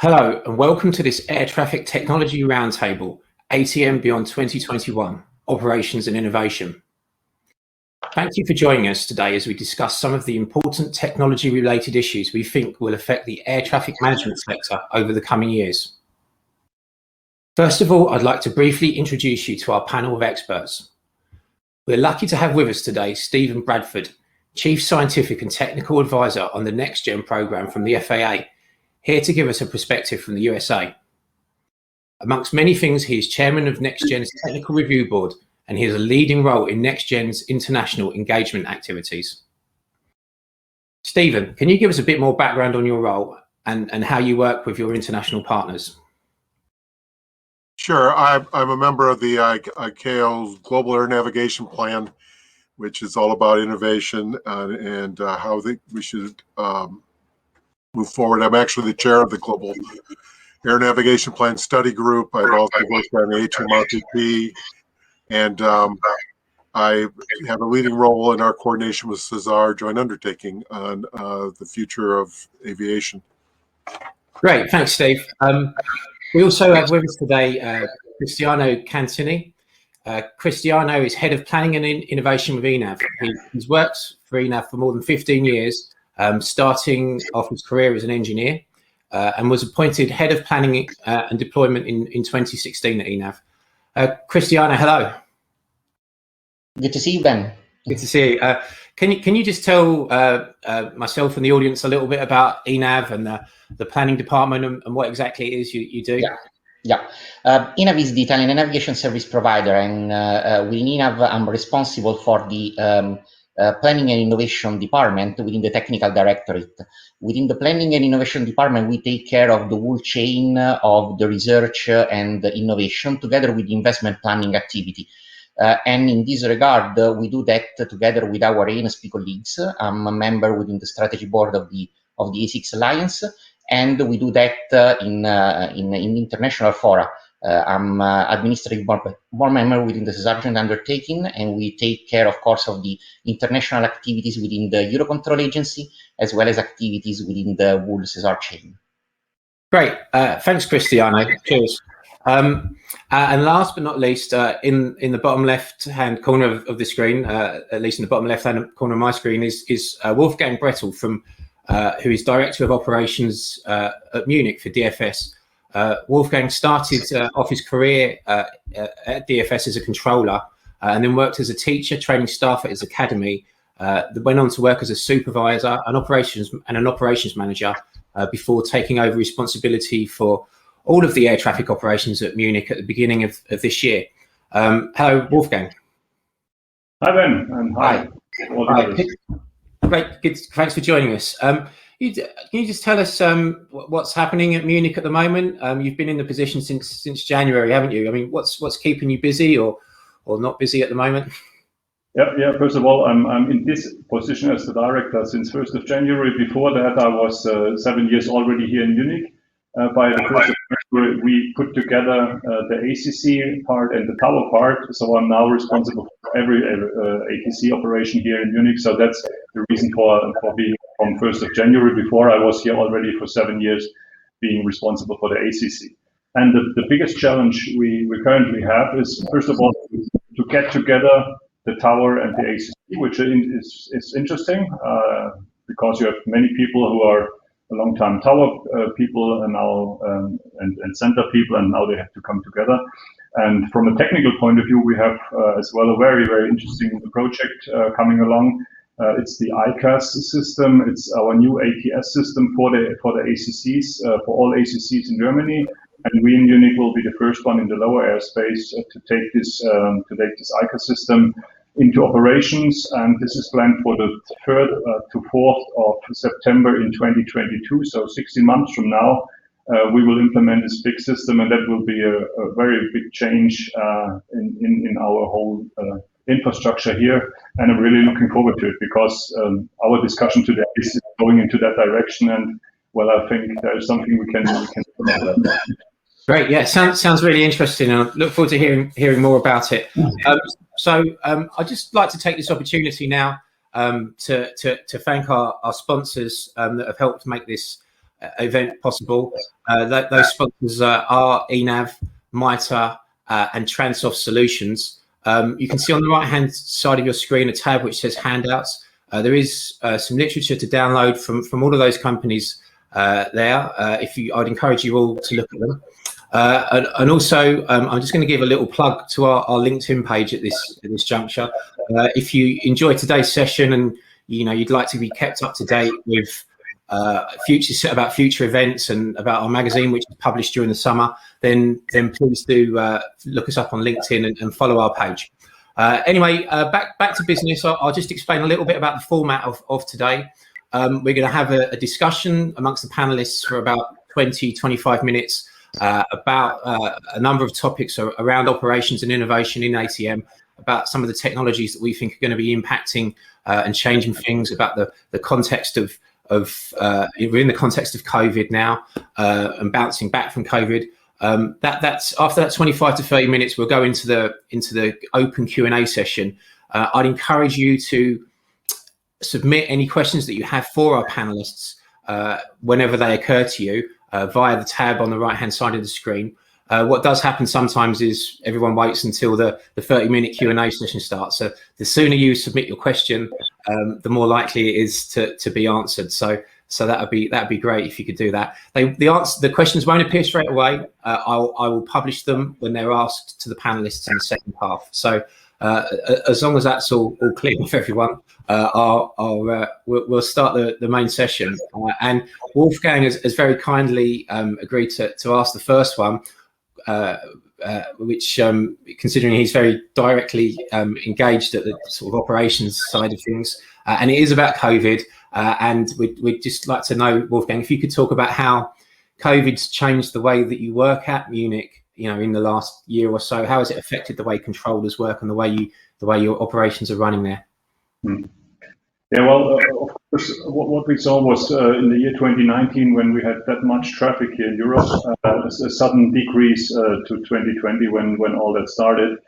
Hello and welcome to this Air Traffic Technology Roundtable, ATM Beyond 2021, Operations and Innovation. Thank you for joining us today as we discuss some of the important technology-related issues we think will affect the air traffic management sector over the coming years. First of all, I'd like to briefly introduce you to our panel of experts. We're lucky to have with us today Stephen Bradford, Chief Scientific and Technical Advisor on the NextGen programme from the FAA, here to give us a perspective from the USA. Amongst many things, he is chairman of NextGen's Technical Review Board, and he has a leading role in NextGen's international engagement activities. Stephen, can you give us a bit more background on your role and how you work with your international partners? Sure. I'm a member of the ICAO's Global Air Navigation Plan, which is all about innovation and how we should move forward. I'm actually the chair of the Global Air Navigation Plan Study Group. I've also worked on the ATM Beyond, and I have a leading role in our coordination with Cesar joint undertaking on the future of aviation. Great, thanks, Steve. We also have with us today Cristiano Cantini. Cristiano is Head of Planning and Innovation with ENAV. He's worked for ENAV for more than 15 years. Starting off his career as an engineer and was appointed Head of Planning and Deployment in 2016 at ENAV. Cristiano, hello. Good to see you, Ben. Good to see you. Can you just tell myself and the audience a little bit about ENAV and the planning department and what exactly it is you do? Yeah. ENAV is the Italian navigation service provider, and within ENAV, I'm responsible for the Planning and Innovation Department within the Technical Directorate. Within the Planning and Innovation Department, we take care of the whole chain of the research and the innovation together with the investment planning activity. And in this regard, we do that together with our ANSP colleagues. I'm a member within the strategy board of the A6 Alliance, and we do that in international fora. I'm administrative board member within the Sergeant undertaking, and we take care, of course, of the international activities within the Eurocontrol agency, as well as activities within the whole Cesar chain. Great, thanks, Cristiano. Cheers. And last but not least, in the bottom left-hand corner of the screen, at least in the bottom left-hand corner of my screen, is Wolfgang Brettel, who is Director of Operations at Munich for DFS. Wolfgang started off his career at DFS as a controller and then worked as a teacher, training staff at his academy, went on to work as a supervisor, an operations manager before taking over responsibility for all of the air traffic operations at Munich at the beginning of this year. Hello, Wolfgang. Hi, Ben, and hi. Great, good. Thanks for joining us. Can you just tell us what's happening at Munich at the moment? You've been in the position since January, haven't you? I mean, what's keeping you busy or not busy at the moment? Yeah. First of all, I'm in this position as the director since 1st of January. Before that, I was 7 years already here in Munich. By the 1st of January, we put together the ACC part and the tower part. So I'm now responsible for every ATC operation here in Munich. So that's the reason for being from 1st of January. Before, I was here already for 7 years, being responsible for the ACC. And the biggest challenge we currently have is, first of all, to get together the tower and the ACC, which is interesting because you have many people who are a long-time tower people and now and center people, and now they have to come together. And from a technical point of view, we have as well a very, very interesting project coming along. It's the ICAS system. It's our new ATS system for the ACCs, for all ACCs in Germany. And we in Munich will be the first one in the lower airspace to take this ICAS system into operations, and this is planned for the 3rd to 4th of September in 2022. So 16 months from now, we will implement this big system, and that will be a very big change in our whole infrastructure here. And I'm really looking forward to it because our discussion today is going into that direction, and well, I think there's something we can do. Great, yeah, sounds really interesting. I look forward to hearing more about it. So I'd just like to take this opportunity now to thank our sponsors that have helped make this event possible. Those sponsors are ENAV, MITA, and Transoft Solutions. You can see on the right-hand side of your screen a tab which says handouts. There is some literature to download from all of those companies there. I'd encourage you all to look at them. And also, I'm just going to give a little plug to our LinkedIn page at this juncture. If you enjoyed today's session and you'd like to be kept up to date with future events and about our magazine, which is published during the summer, then please do look us up on LinkedIn and follow our page. Anyway, back to business. I'll just explain a little bit about the format of today. We're going to have a discussion amongst the panelists for about 20-25 minutes about a number of topics around operations and innovation in ATM, about some of the technologies that we think are going to be impacting and changing things, about the context of we're in the context of COVID now and bouncing back from COVID. That's after that 25 to 30 minutes, we'll go into the open Q&A session. I'd encourage you to submit any questions that you have for our panelists whenever they occur to you via the tab on the right-hand side of the screen. What does happen sometimes is everyone waits until the 30-minute Q&A session starts. So the sooner you submit your question, the more likely it is to be answered. So that'd be great if you could do that. The questions won't appear straight away. I will publish them when they're asked to the panelists in the second half. So as long as that's all clear with everyone, we'll start the main session. And Wolfgang has very kindly agreed to ask the first one, which, considering he's very directly engaged at the sort of operations side of things, and it is about COVID. And we'd just like to know, Wolfgang, if you could talk about how COVID's changed the way that you work at Munich, in the last year or so. How has it affected the way controllers work and the way your operations are running there? Yeah, well, of course, what we saw was in the year 2019, when we had that much traffic here in Europe, a sudden decrease to 2020 when all that started.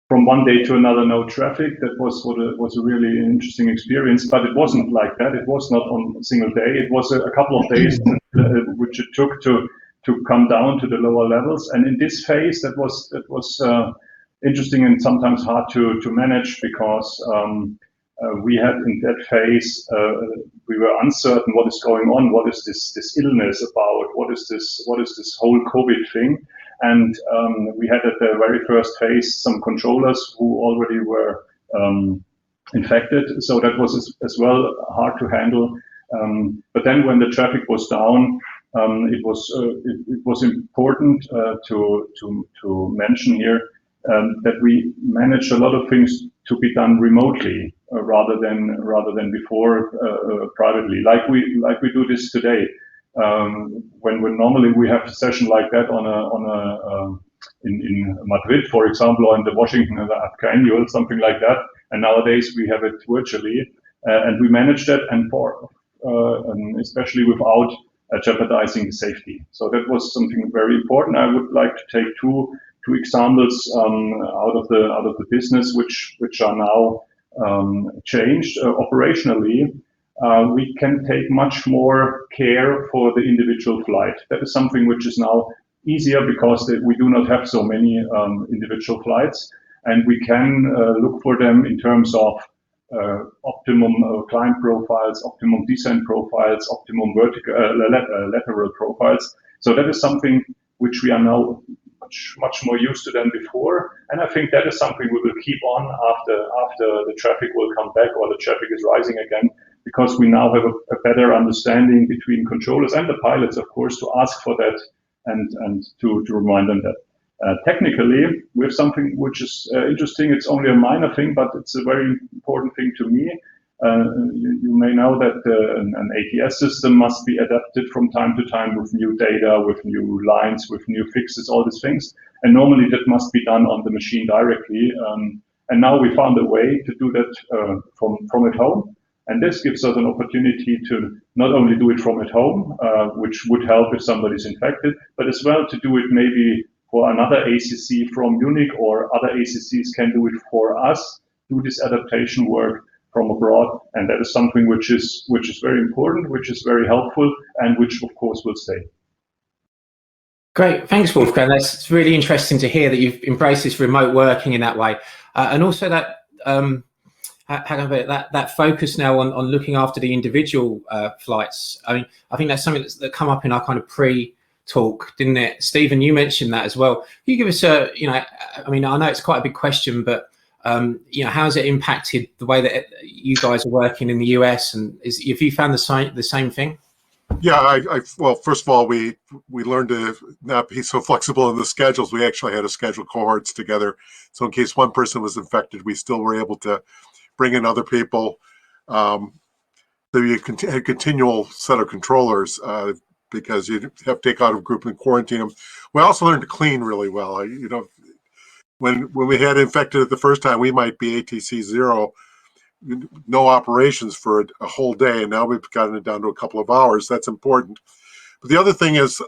From one day to another, no traffic. That was a really interesting experience, but it wasn't like that. It was not on a single day. It was a couple of days which it took to come down to the lower levels. And in this phase, that was interesting and sometimes hard to manage, because we had in that phase, we were uncertain what is going on, what is this illness about, what is this whole COVID thing. And we had at the very first phase some controllers who already were infected, so that was as well hard to handle. But then when the traffic was down, it was important to mention here that we managed a lot of things to be done remotely rather than before privately, like we do this today. When normally we have a session like that in Madrid, for example, or in the Washington annual, something like that, and nowadays we have it virtually, and we manage that, and especially without jeopardizing safety. So that was something very important. I would like to take two examples out of the business which are now changed operationally. We can take much more care for the individual flight. That is something which is now easier because we do not have so many individual flights, and we can look for them in terms of optimum climb profiles, optimum descent profiles, optimum vertical lateral profiles. So that is something which we are now much more used to than before, and I think that is something we will keep on after the traffic will come back or the traffic is rising again, because we now have a better understanding between controllers and the pilots, of course, to ask for that and to remind them that. Technically, we have something which is interesting. It's only a minor thing, but it's a very important thing to me. You may know that an ATS system must be adapted from time to time with new data, with new lines, with new fixes, all these things. And normally that must be done on the machine directly. And now we found a way to do that from at home. And this gives us an opportunity to not only do it from at home, which would help if somebody's infected, but as well to do it maybe for another ACC from Munich, or other ACCs can do it for us, do this adaptation work from abroad, and that is something which is very important, which is very helpful, and which of course will stay. Great, thanks, Wolfgang. That's really interesting to hear that you've embraced this remote working in that way, and also that that focus now on looking after the individual flights. I mean, I think that's something that come up in our kind of pre-talk, didn't it, Stephen? You mentioned that as well. Can you give us a, I mean, I know it's quite a big question, but how has it impacted the way that you guys are working in the US, and have you found the same thing? Yeah, well, first of all, we learned to not be so flexible in the schedules. We actually had to schedule cohorts together, so in case one person was infected, we still were able to bring in other people. So you had a continual set of controllers because you have to take out a group and quarantine them. We also learned to clean really well. When we had infected it the first time, we might be ATC 0. No operations for a whole day, and now we've gotten it down to a couple of hours. That's important. But the other thing is,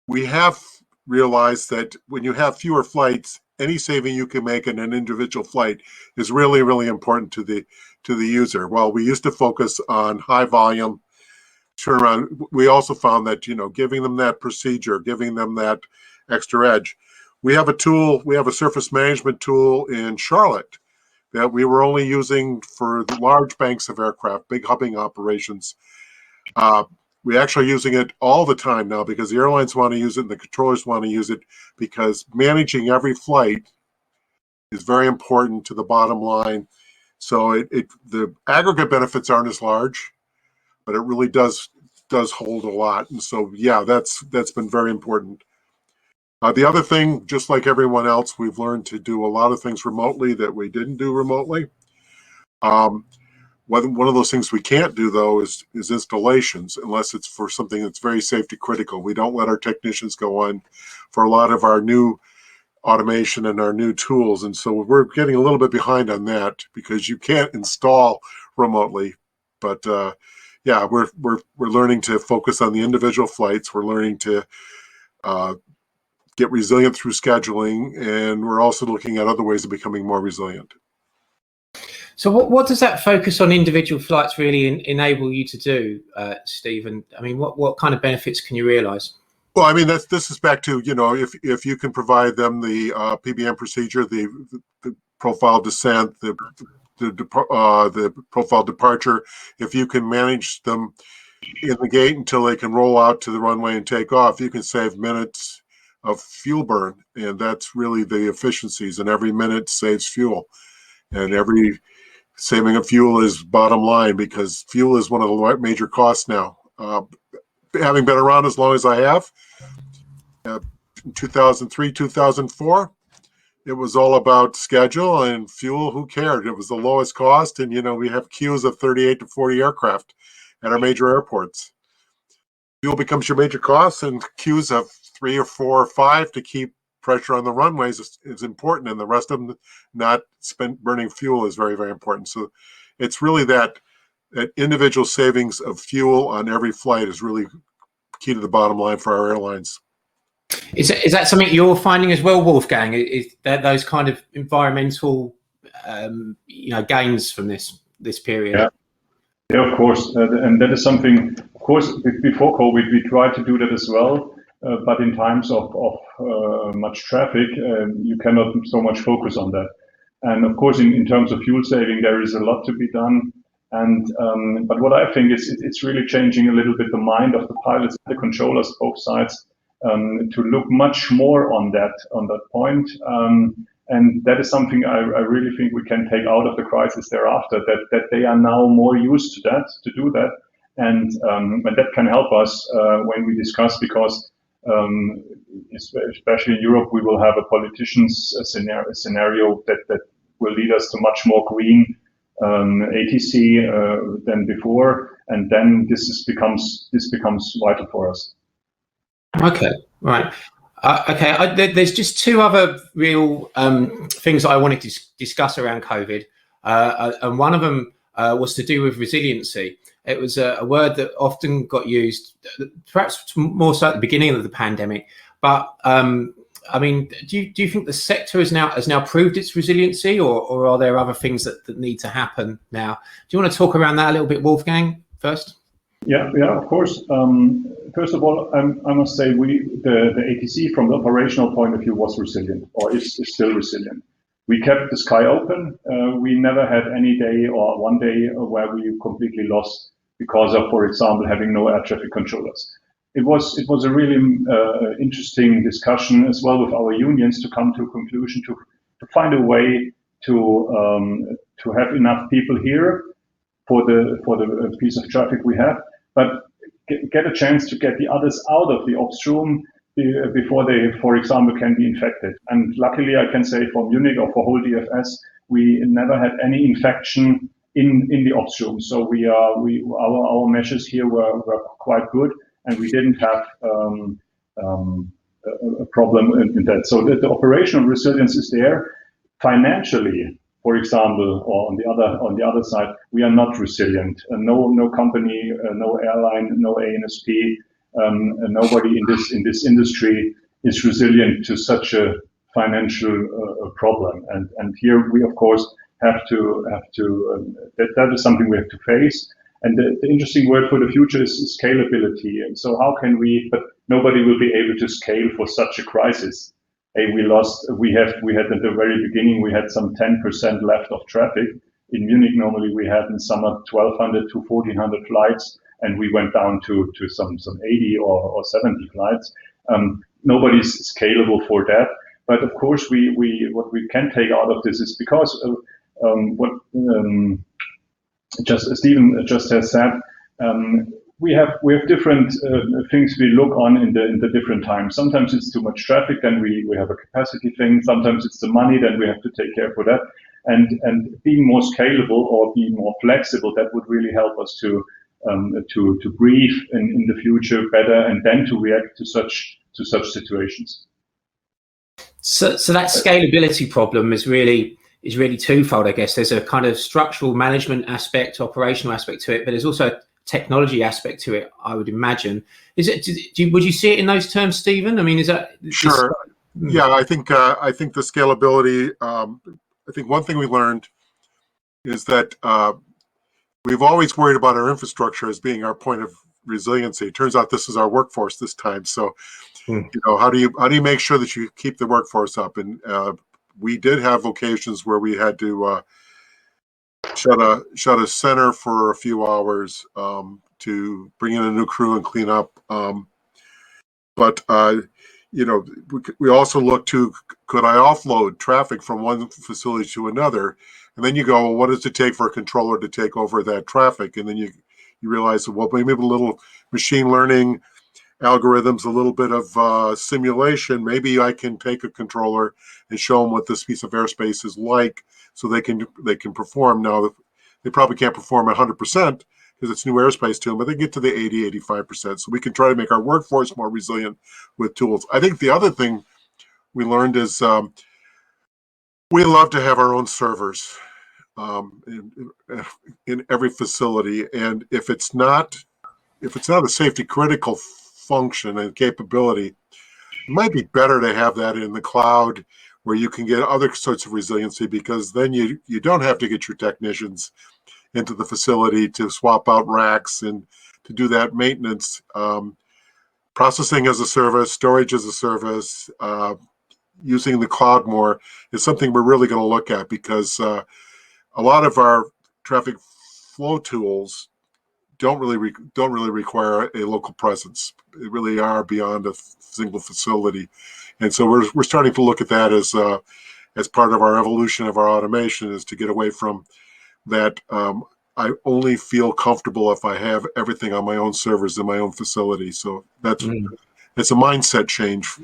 we have realized that when you have fewer flights, any saving you can make in an individual flight is really, really important to the user. While we used to focus on high volume turnaround, we also found that giving them that procedure, giving them that extra edge. We have a tool. We have a surface management tool in Charlotte that we were only using for the large banks of aircraft, big hubbing operations. We're actually using it all the time now because the airlines want to use it and the controllers want to use it, because managing every flight is very important to the bottom line. So the aggregate benefits aren't as large, but it really does hold a lot. And so, yeah, that's been very important. The other thing, just like everyone else, we've learned to do a lot of things remotely that we didn't do remotely. One of those things we can't do, though, is installations, unless it's for something that's very safety critical. We don't let our technicians go on for a lot of our new automation and our new tools. And so we're getting a little bit behind on that because you can't install remotely. But yeah, we're learning to focus on the individual flights. We're learning to get resilient through scheduling, and we're also looking at other ways of becoming more resilient. So what does that focus on individual flights really enable you to do, Stephen? I mean, what kind of benefits can you realize? Well, I mean, this is back to, if you can provide them the PBM procedure, the profile descent, the profile departure, if you can manage them in the gate until they can roll out to the runway and take off, you can save minutes of fuel burn, and that's really the efficiencies, and every minute saves fuel, and every saving of fuel is bottom line, because fuel is one of the major costs now. Having been around as long as I have, in 2003, 2004, it was all about schedule and fuel. Who cared? It was the lowest cost, and we have queues of 38 to 40 aircraft at our major airports. Fuel becomes your major cost, and queues of 3 or 4 or 5 to keep pressure on the runways is important, and the rest of them not burning fuel is very, very important. So it's really that individual savings of fuel on every flight is really key to the bottom line for our airlines. Is that something you're finding as well, Wolfgang? Is that those kind of environmental gains from this period? Yeah, of course, and that is something. Of course, before COVID, we tried to do that as well. But in times of much traffic, you cannot so much focus on that. And of course, in terms of fuel saving, there is a lot to be done. And but what I think is it's really changing a little bit the mind of the pilots, the controllers, both sides, to look much more on that point. And that is something I really think we can take out of the crisis thereafter. That they are now more used to do that, and that can help us when we discuss, because. Especially in Europe, we will have a politicians scenario that will lead us to much more green ATC than before, and then this becomes vital for us. Okay, right. Okay, there's just two other real things that I wanted to discuss around COVID, and one of them was to do with resiliency. It was a word that often got used, perhaps more so at the beginning of the pandemic, but I mean, do you think the sector has now proved its resiliency, or are there other things that need to happen now? Do you want to talk around that a little bit, Wolfgang, first? Yeah, of course. First of all, I must say the ATC from the operational point of view was resilient, or is still resilient. We kept the sky open. We never had any day or one day where we completely lost because of, for example, having no air traffic controllers. It was a really interesting discussion as well with our unions to come to a conclusion to find a way to have enough people here for the piece of traffic we have, but get a chance to get the others out of the ops room before they, for example, can be infected. And luckily, I can say for Munich or for whole DFS, we never had any infection in the ops room. So our measures here were quite good, and we didn't have a problem in that. So the operational resilience is there. Financially, for example, or on the other side, we are not resilient. No company, no airline, no ANSP, nobody in this industry is resilient to such a financial problem. And here we of course have to that is something we have to face. And the interesting word for the future is scalability. And so how can we? But nobody will be able to scale for such a crisis. Hey, we had at the very beginning, we had some 10% left of traffic. In Munich, normally we had in summer 1,200 to 1,400 flights, and we went down to some 80 or 70 flights. Nobody's scalable for that. But of course, what we can take out of this is because what Stephen just has said, we have different things we look on in the different times. Sometimes it's too much traffic, then we have a capacity thing. Sometimes it's the money, then we have to take care for that. And being more scalable or being more flexible, that would really help us to breathe in the future better, and then to react to such situations. So that scalability problem is really twofold, I guess. There's a kind of structural management aspect, operational aspect to it, but there's also a technology aspect to it, I would imagine. Would you see it in those terms, Stephen? I mean, is that sure? Yeah, I think the scalability. I think one thing we learned is that we've always worried about our infrastructure as being our point of resiliency. It turns out this is our workforce this time. So, you know, how do you make sure that you keep the workforce up? And we did have occasions where we had to shut a center for a few hours to bring in a new crew and clean up. But you know, we also look to, could I offload traffic from one facility to another? And then you go, well, what does it take for a controller to take over that traffic? And then you realize, well, maybe a little machine learning algorithms, a little bit of simulation. Maybe I can take a controller and show them what this piece of airspace is like, so they can perform. Now, they probably can't perform 100% because it's new airspace to them, but they get to the 80-85%. So we can try to make our workforce more resilient with tools. I think the other thing we learned is we love to have our own servers in every facility, and if it's not a safety critical function and capability, it might be better to have that in the cloud where you can get other sorts of resiliency, because then you don't have to get your technicians into the facility to swap out racks and to do that maintenance. Processing as a service, storage as a service, using the cloud more is something we're really going to look at, because a lot of our traffic flow tools don't really require a local presence. They really are beyond a single facility, and so we're starting to look at that as part of our evolution of our automation, is to get away from that. I only feel comfortable if I have everything on my own servers in my own facility. So it's a mindset change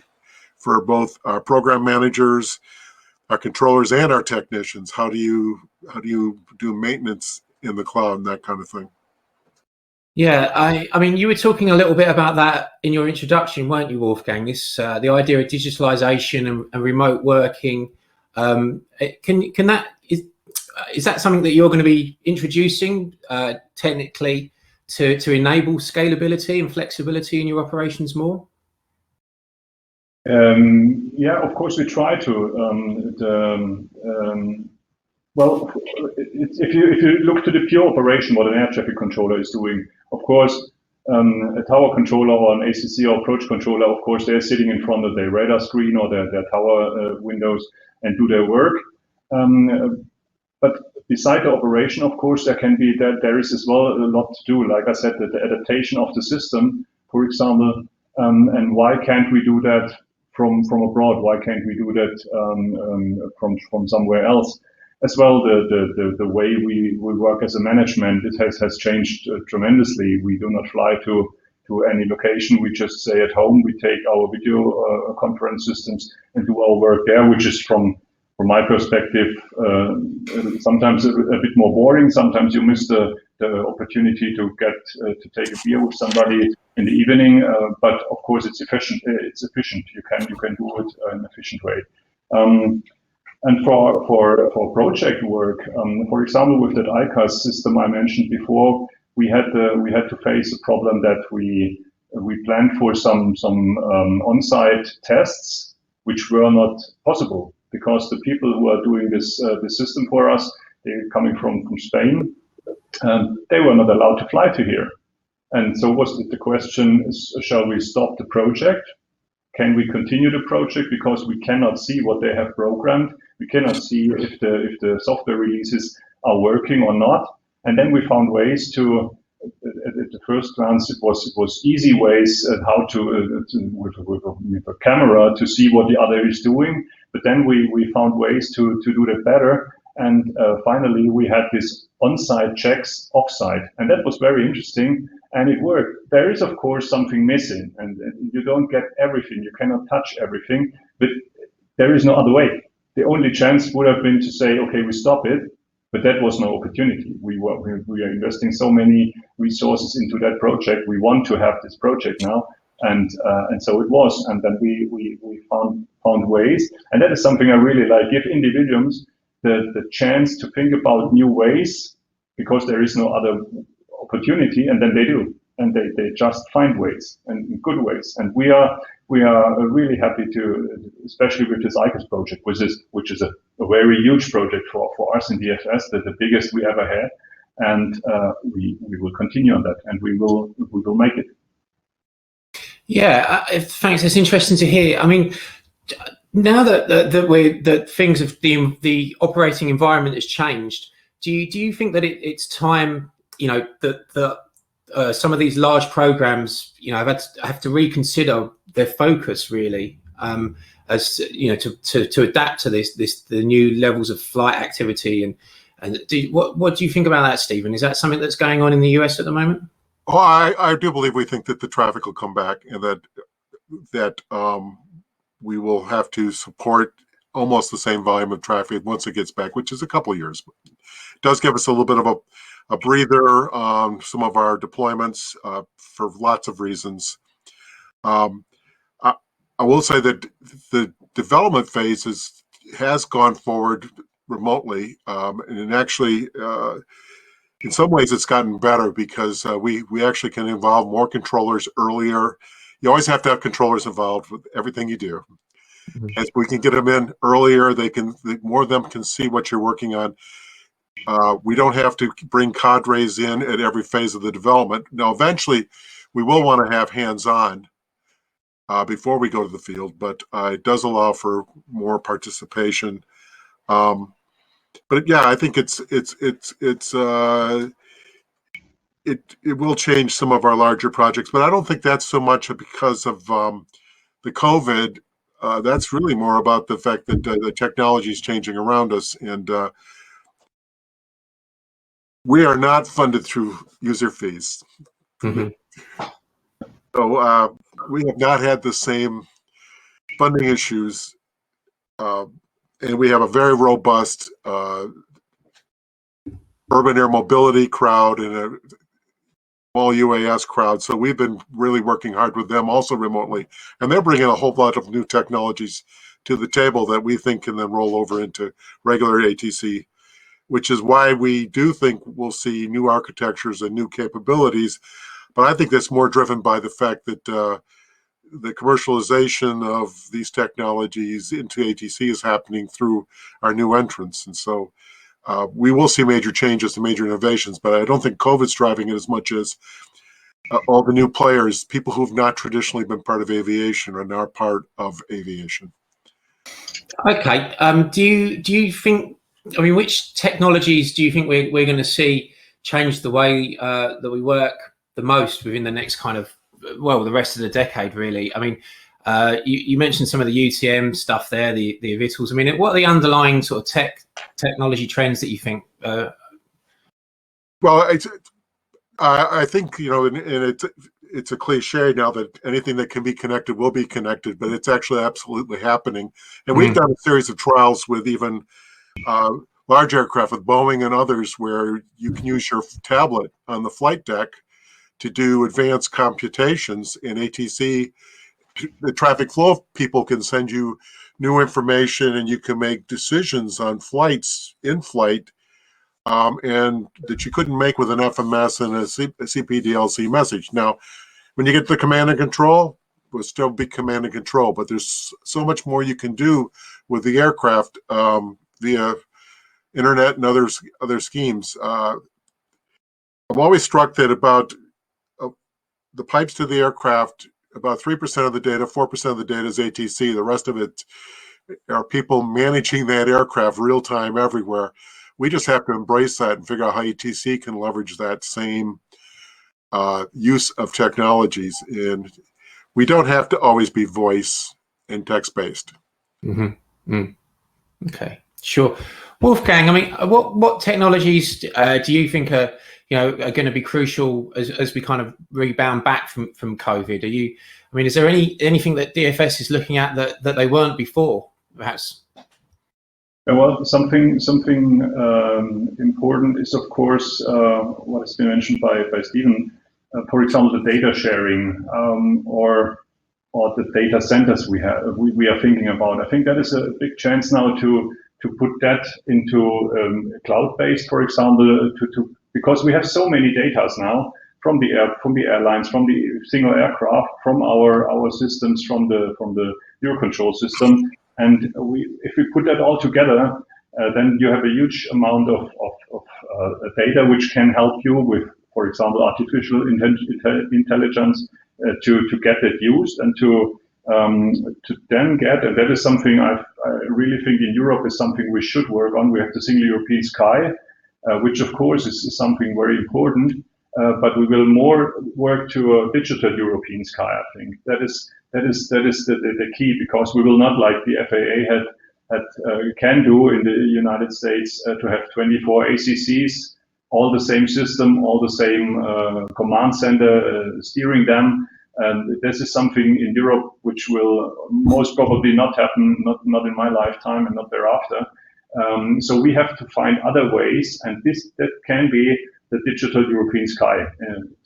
for both our program managers, our controllers, and our technicians. How do you do maintenance in the cloud and that kind of thing? Yeah, I mean, you were talking a little bit about that in your introduction, weren't you, Wolfgang? This the idea of digitalization and remote working. Is that something that you're going to be introducing technically to enable scalability and flexibility in your operations more? Yeah, of course we try to. Well, if you look to the pure operation, what an air traffic controller is doing, of course, a tower controller or an ACC or approach controller, of course, they're sitting in front of their radar screen or their tower windows and do their work. But beside the operation, of course, there is as well a lot to do. Like I said, the adaptation of the system, for example, and why can't we do that from abroad? Why can't we do that from somewhere else? As well, the way we work as a management, it has changed tremendously. We do not fly to any location. We just stay at home. We take our video conference systems and do our work there, which is from my perspective, sometimes a bit more boring. Sometimes you miss the opportunity to get to take a beer with somebody in the evening. But of course, it's efficient. It's efficient. You can do it in an efficient way. And for project work, for example, with that ICAS system I mentioned before, we had to face a problem that we planned for some on-site tests, which were not possible because the people who are doing this system for us, they're coming from Spain, they were not allowed to fly to here. And so was the question, shall we stop the project? Can we continue the project because we cannot see what they have programmed? We cannot see if the software releases are working or not. And then we found ways to, at the first glance, it was easy ways how to with a camera to see what the other is doing. But then we found ways to do that better. And finally, we had this on-site checks off-site, and that was very interesting. And it worked. There is, of course, something missing, and you don't get everything. You cannot touch everything, but there is no other way. The only chance would have been to say, okay, we stop it, but that was no opportunity. We are investing so many resources into that project. We want to have this project now, and so it was. And then we found ways, and that is something I really like. Give individuals the chance to think about new ways, because there is no other opportunity, and then they do, and they just find ways and good ways. And we are really happy to, especially with this ICAS project, which is a very huge project for us in DFS, the biggest we ever had, and we will continue on that, and we will make it. Yeah, thanks. It's interesting to hear. I mean, now that things of the operating environment has changed, do you think that it's time, you know, that some of these large programs, you know, have to reconsider their focus really, as you know, to adapt to the new levels of flight activity, and what do you think about that, Stephen? Is that something that's going on in the US at the moment? Oh, I do believe we think that the traffic will come back, and that we will have to support almost the same volume of traffic once it gets back, which is a couple of years. It does give us a little bit of a breather on some of our deployments for lots of reasons. I will say that the development phase has gone forward remotely, and actually, in some ways, it's gotten better because we actually can involve more controllers earlier. You always have to have controllers involved with everything you do. Mm-hmm. As we can get them in earlier, more of them can see what you're working on. We don't have to bring cadres in at every phase of the development. Now, eventually, we will want to have hands-on before we go to the field, but it does allow for more participation. But yeah, I think it will change some of our larger projects, but I don't think that's so much because of the COVID. That's really more about the fact that the technology is changing around us, and we are not funded through user fees. Mm-hmm. So we have not had the same funding issues, and we have a very robust urban air mobility crowd and a small UAS crowd. So we've been really working hard with them also remotely, and they're bringing a whole lot of new technologies to the table that we think can then roll over into regular ATC, which is why we do think we'll see new architectures and new capabilities. But I think that's more driven by the fact that the commercialization of these technologies into ATC is happening through our new entrants. And so we will see major changes and major innovations, but I don't think COVID's driving it as much as all the new players, people who've not traditionally been part of aviation are now part of aviation. Okay. Do you think, I mean, which technologies do you think we're going to see change the way that we work the most within the next kind of, well, the rest of the decade, really? I mean, you mentioned some of the UTM stuff there, the eVTOLs. I mean, what are the underlying sort of technology trends that you think? Well, I think, you know, and it's a cliche now that anything that can be connected will be connected, but it's actually absolutely happening. And we've done a series of trials with even large aircraft, with Boeing and others, where you can use your tablet on the flight deck to do advanced computations in ATC. The traffic flow people can send you new information, and you can make decisions on flights in flight, and that you couldn't make with an FMS and a CPDLC message. Now, when you get to command and control, it will still be command and control, but there's so much more you can do with the aircraft via internet and other schemes. I'm always struck that about the pipes to the aircraft, about 3% of the data, 4% of the data is ATC. The rest of it are people managing that aircraft real time everywhere. We just have to embrace that and figure out how ATC can leverage that same use of technologies. And we don't have to always be voice and text based. Okay, sure. Wolfgang, I mean, what technologies do you think are going to be crucial as we kind of rebound back from COVID? I mean, is there anything that DFS is looking at that they weren't before, perhaps? Well, something important is, of course, what has been mentioned by Stephen. For example, the data sharing or the data centers we are thinking about. I think that is a big chance now to put that into cloud-based, for example, because we have so many data now from the airlines, from the single aircraft, from our systems, from the Eurocontrol system. And if we put that all together, then you have a huge amount of data which can help you with, for example, artificial intelligence to get it used and to then get, and that is something I really think in Europe is something we should work on. We have the single European sky, which of course is something very important, but we will more work to a digital European sky. I think that is the key, because we will not, like the FAA can do in the United States, to have 24 ACCs, all the same system, all the same command center steering them. And this is something in Europe which will most probably not happen, not in my lifetime and not thereafter. So we have to find other ways, and that can be the digital European sky,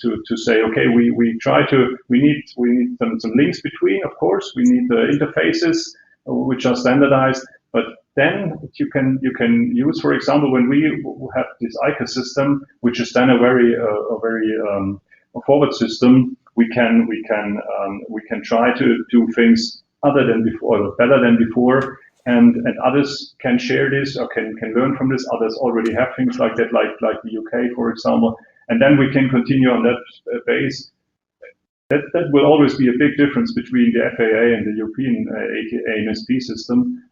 to say, okay, we need some links between, of course, we need the interfaces which are standardized, but then you can use, for example, when we have this ICA system, which is then a very forward system, we can try to do things other than before, or better than before, and others can share this or can learn from this. Others already have things like that, like the UK, for example, and then we can continue on that base. That will always be a big difference between the FAA and the European ANSP system.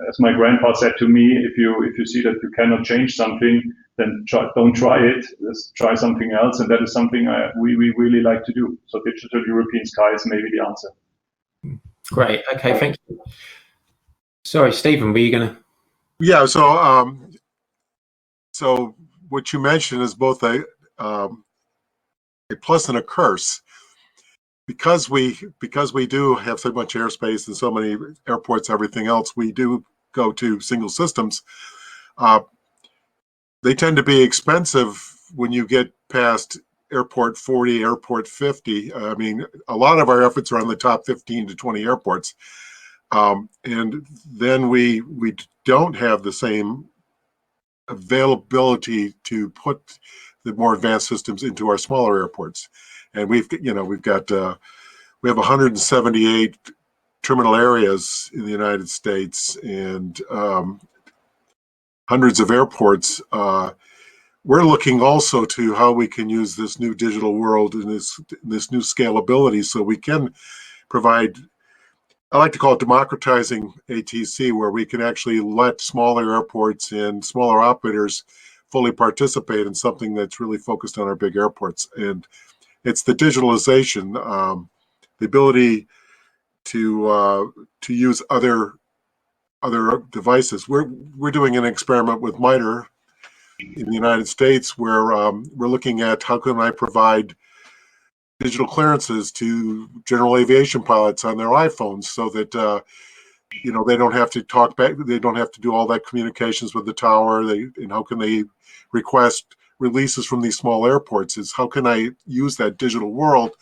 As my grandpa said to me, if you see that you cannot change something, then don't try it. Let's try something else, and that is something we really like to do. So digital European sky is maybe the answer. Great. Okay, thank you. Sorry, Stephen, were you going to? Yeah. So what you mentioned is both a plus and a curse, because we do have so much airspace and so many airports, everything else. We do go to single systems. They tend to be expensive when you get past airport 40, airport 50. I mean, a lot of our efforts are on the top 15 to 20 airports. And then we don't have the same availability to put the more advanced systems into our smaller airports. And we've got we have 178 terminal areas in the United States and hundreds of airports. We're looking also to how we can use this new digital world and this new scalability so we can provide, I like to call it democratizing ATC, where we can actually let smaller airports and smaller operators fully participate in something that's really focused on our big airports. And it's the digitalization, the ability to use other devices. We're doing an experiment with MITRE in the United States where we're looking at how can I provide digital clearances to general aviation pilots on their iPhones so that they don't have to talk back, they don't have to do all that communications with the tower. And how can they request releases from these small airports? Is how can I use that digital world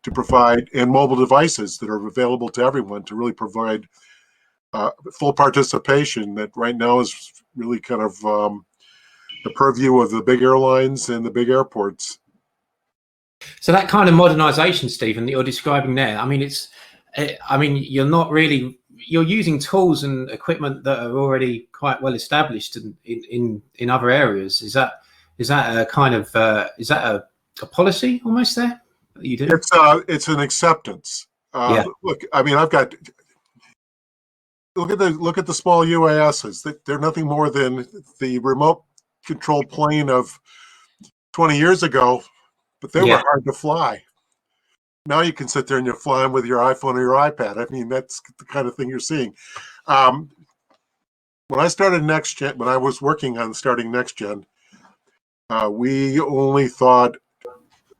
to provide, and mobile devices that are available to everyone, to really provide full participation that right now is really kind of the purview of the big airlines and the big airports. So that kind of modernization, Stephen, that you're describing there, I mean, you're using tools and equipment that are already quite well established in other areas. Is that a kind of is that a policy almost there that you do? It's an acceptance. Yeah. Look, I mean, look at the small UASs. They're nothing more than the remote control plane of 20 years ago, but they were hard to fly. Now you can sit there and you're flying with your iPhone or your iPad. I mean, that's the kind of thing you're seeing. When I started NextGen, when I was working on starting NextGen, we only thought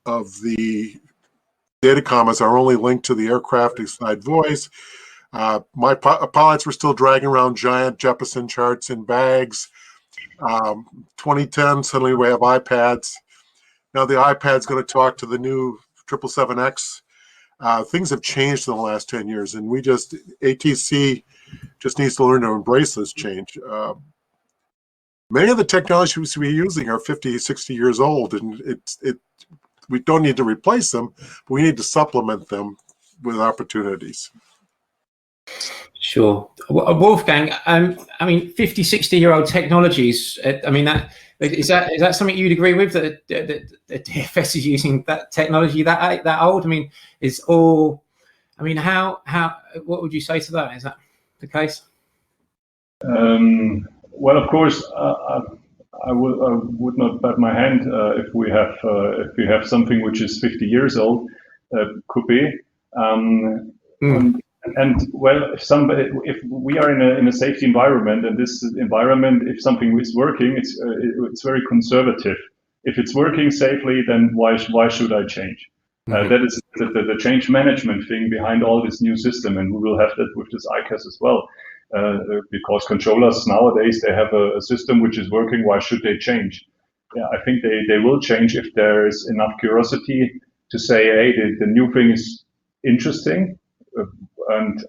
of the datacom as our only link to the aircraft inside voice. My pilots were still dragging around giant Jeppesen charts in bags. 2010, suddenly we have iPads. Now the iPad's going to talk to the new 777X. Things have changed in the last 10 years, and ATC just needs to learn to embrace this change. Many of the technologies we're using are 50, 60 years old, and we don't need to replace them, but we need to supplement them with opportunities. Sure. Wolfgang, I mean, 50, 60-year-old technologies, I mean, is that something you'd agree with, that DFS is using that technology that old? I mean, what would you say to that? Is that the case? Well, of course, I would not bet my hand if we have something which is 50 years old. Could be. And well, if we are in a safety environment, and this environment, if something is working, it's very conservative. If it's working safely, then why should I change? That is the change management thing behind all this new system, and we will have that with this ICAS as well. Because controllers nowadays, they have a system which is working. Why should they change? Yeah, I think they will change if there is enough curiosity to say, hey, the new thing is interesting. And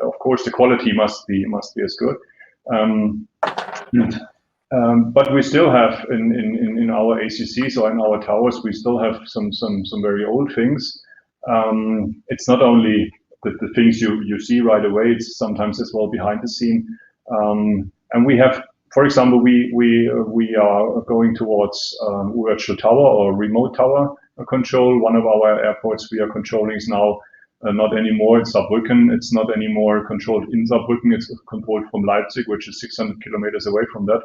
of course the quality must be as good. But we still have in our ACCs or in our towers, we still have some very old things. It's not only the things you see right away, it's sometimes as well behind the scene. And we have, for example, we are going towards virtual tower or remote tower control. One of our airports we are controlling is now not anymore in Saarbrücken. It's not anymore controlled in Saarbrücken. It's controlled from Leipzig, which is 600 kilometers away from that.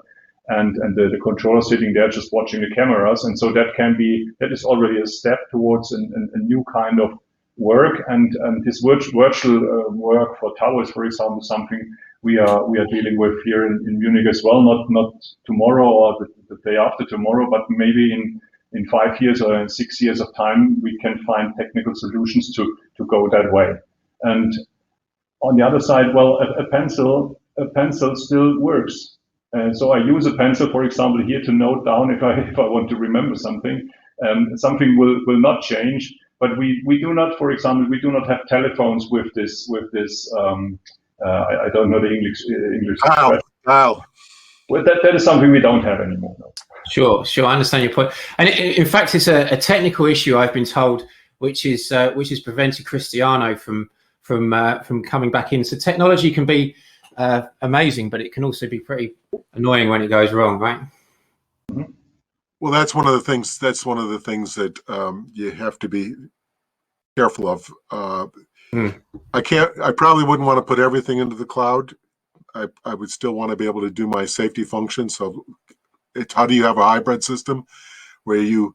And the controller sitting there just watching the cameras. And so that is already a step towards a new kind of work. And this virtual work for towers, for example, something we are dealing with here in Munich as well. Not tomorrow or the day after tomorrow, but maybe in 5 years or in 6 years of time, we can find technical solutions to go that way. And on the other side, well, a pencil still works. And so I use a pencil, for example, here to note down if I want to remember something. Something will not change, but we do not, for example, we do not have telephones with this. I don't know the English. Wow. Well, that is something we don't have anymore. No. Sure. I understand your point. And in fact, it's a technical issue, I've been told, which is prevented Cristiano from coming back in. So technology can be amazing, but it can also be pretty annoying when it goes wrong, right? Well, that's one of the things. That's one of the things that you have to be careful of. I probably wouldn't want to put everything into the cloud. I would still want to be able to do my safety function. So, how do you have a hybrid system where you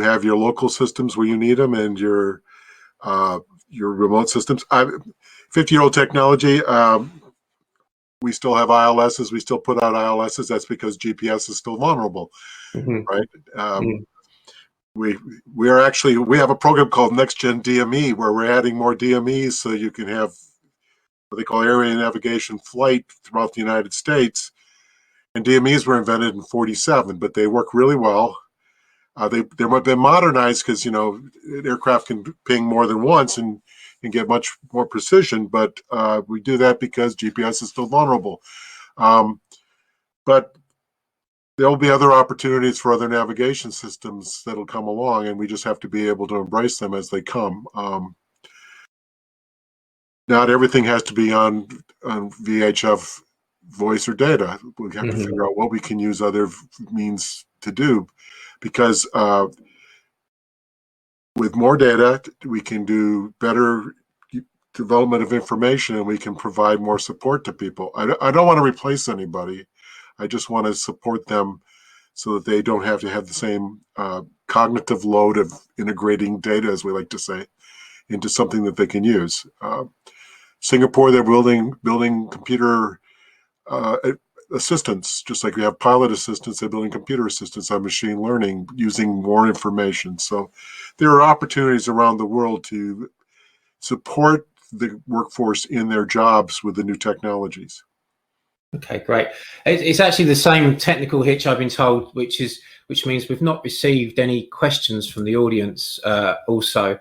have your local systems where you need them and your remote systems? 50-year-old technology. We still have ILSs. We still put out ILSs. That's because GPS is still vulnerable, right? We have a program called Next Gen DME where we're adding more DMEs so you can have what they call area navigation flight throughout the United States. And DMEs were invented in '47, but they work really well. They've been modernized because aircraft can ping more than once and get much more precision. But we do that because GPS is still vulnerable. But there will be other opportunities for other navigation systems that'll come along, and we just have to be able to embrace them as they come. Not everything has to be on VHF voice or data. We have to figure out what we can use other means to do, because with more data, we can do better development of information, and we can provide more support to people. I don't want to replace anybody. I just want to support them so that they don't have to have the same cognitive load of integrating data, as we like to say, into something that they can use. Singapore, they're building computer assistants, just like we have pilot assistants. They're building computer assistants on machine learning using more information. So there are opportunities around the world to support the workforce in their jobs with the new technologies. Okay, great. It's actually the same technical hitch I've been told, which means we've not received any questions from the audience also.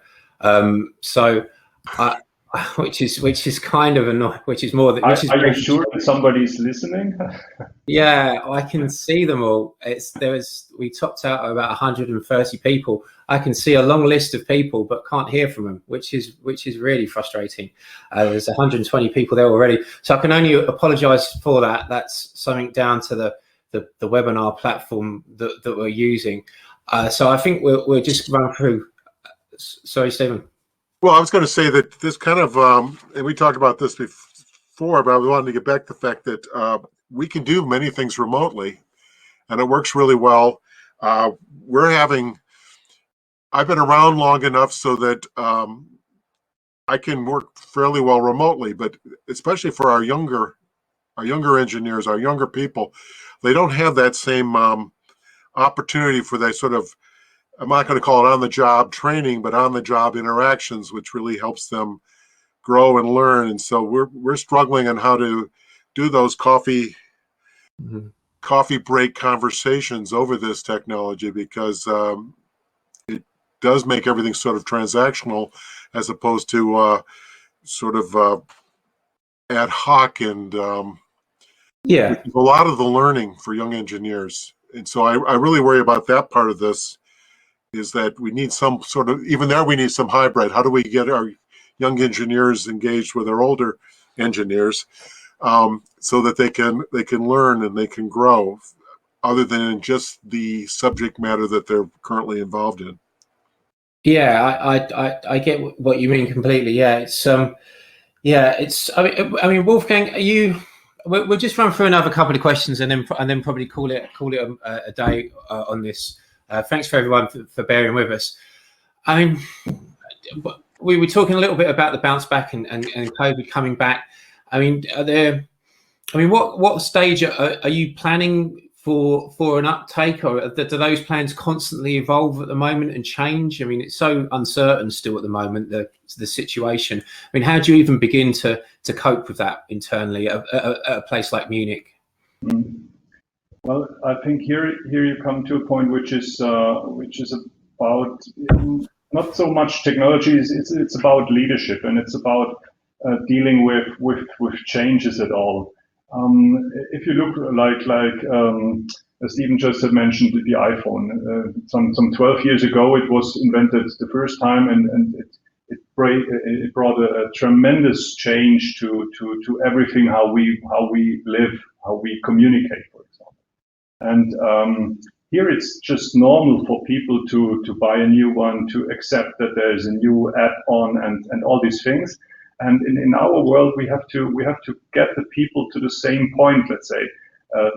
Which is kind of annoying. Which is more. Are you sure that somebody's listening? Yeah, I can see them all. We topped out at about 130 people. I can see a long list of people, but can't hear from them, which is really frustrating. There's 120 people there already, so I can only apologise for that. That's something down to the webinar platform that we're using. So I think we'll just run through. Sorry, Stephen. Well, I was going to say that this kind of, and we talked about this before, but I wanted to get back to the fact that we can do many things remotely, and it works really well. I've been around long enough so that I can work fairly well remotely, but especially for our younger engineers, our younger people, they don't have that same opportunity for that sort of, I'm not going to call it on-the-job training, but on-the-job interactions, which really helps them grow and learn. And so we're struggling on how to do those coffee break conversations over this technology, because it does make everything sort of transactional as opposed to sort of ad hoc, and yeah, a lot of the learning for young engineers. And so I really worry about that part of this. Is that we need some sort of, even there we need some hybrid. How do we get our young engineers engaged with our older engineers so that they can learn and they can grow, other than just the subject matter that they're currently involved in? Yeah, I get what you mean completely. Yeah, it's I mean, Wolfgang, we'll just run through another couple of questions and then probably call it a day on this. Thanks for everyone for bearing with us. I mean, we were talking a little bit about the bounce back and COVID coming back. I mean, what stage are you planning for an uptake, or do those plans constantly evolve at the moment and change? I mean, it's so uncertain still at the moment, the situation. I mean, how do you even begin to cope with that internally at a place like Munich? Well, I think here you come to a point which is about not so much technology. It's about leadership, and it's about dealing with changes at all. If you look like as Stephen just had mentioned, the iPhone. Some 12 years ago, it was invented the first time, and it brought a tremendous change to everything, how we live, how we communicate, for example. And here it's just normal for people to buy a new one, to accept that there's a new add-on and all these things. And in our world, we have to get the people to the same point, let's say,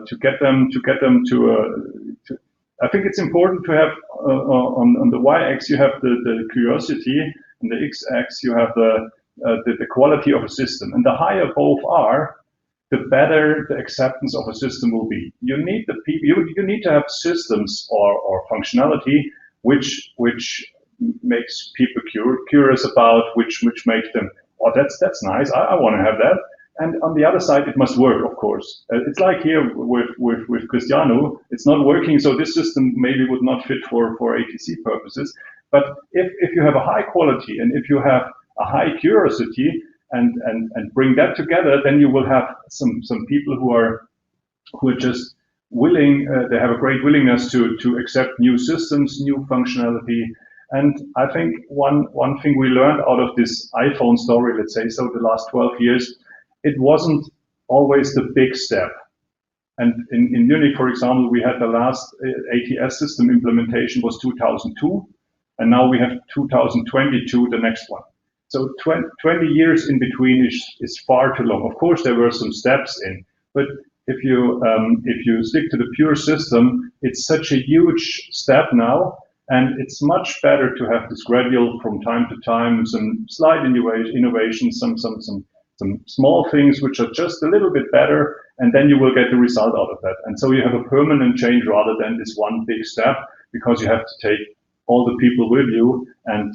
to get them to. I think it's important to have on the y-axis you have the curiosity, and the x-axis you have the quality of a system, and the higher both are, the better the acceptance of a system will be. You need the people. You need to have systems or functionality which makes people curious about, which makes them, oh, that's nice. I want to have that. And on the other side, it must work, of course. It's like here with Cristiano, it's not working, so this system maybe would not fit for ATC purposes. But if you have a high quality and if you have a high curiosity and bring that together, then you will have some people who are just willing. They have a great willingness to accept new systems, new functionality. And I think one thing we learned out of this iPhone story, let's say, so the last 12 years, it wasn't always the big step. And in Munich, for example, we had the last ATS system implementation was 2002, and now we have 2022, the next one. So 20 years in between is far too long. Of course, there were some steps in, but if you stick to the pure system, it's such a huge step now, and it's much better to have this gradual, from time to time, some slight innovations, some small things which are just a little bit better, and then you will get the result out of that. And so you have a permanent change rather than this one big step, because you have to take all the people with you. And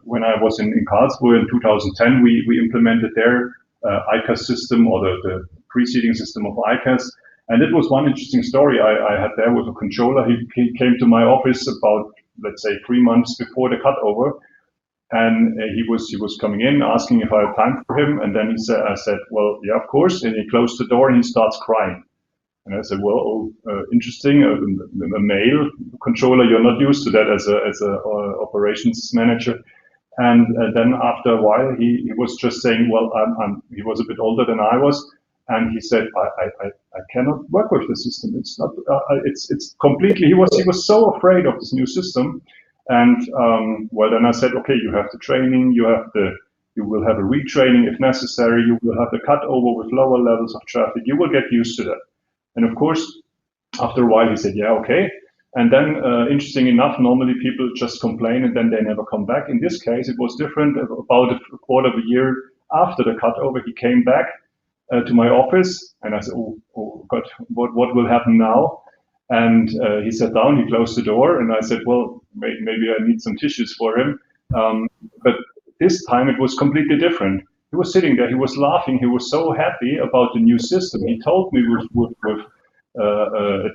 when I was in Karlsruhe in 2010, we implemented their ICAS system, or the preceding system of ICAS. And it was one interesting story I had there with a controller. He came to my office about, let's say, 3 months before the cutover. And he was coming in asking if I had time for him. And then I said, well, yeah, of course. And he closed the door and he starts crying. And I said, well, interesting, a male controller, you're not used to that as a operations manager. And then after a while, he was just saying, well, he was a bit older than I was. And he said, I cannot work with the system. It's not, it's completely, he was so afraid of this new system. And well, then I said, okay, you have the training, you will have a retraining if necessary, you will have the cutover with lower levels of traffic, you will get used to that. And of course, after a while, he said, yeah, okay. And then, interesting enough, normally people just complain and then they never come back. In this case, it was different. About a quarter of a year after the cutover, he came back to my office, and I said, oh God, what will happen now? And he sat down, he closed the door, and I said, well, maybe I need some tissues for him. But this time it was completely different. He was sitting there, he was laughing, he was so happy about the new system. He told me with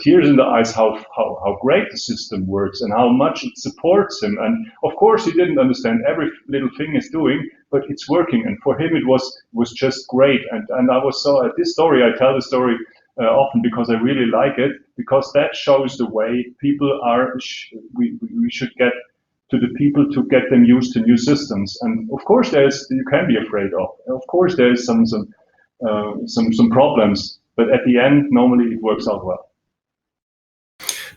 tears in the eyes how great the system works and how much it supports him. And of course, he didn't understand every little thing it's doing, but it's working. And for him, it was just great. And I was so, this story, I tell the story often because I really like it, because that shows the way people are, we should get to the people to get them used to new systems. And of course, you can be afraid of. Of course, there is some problems, but at the end, normally it works out well.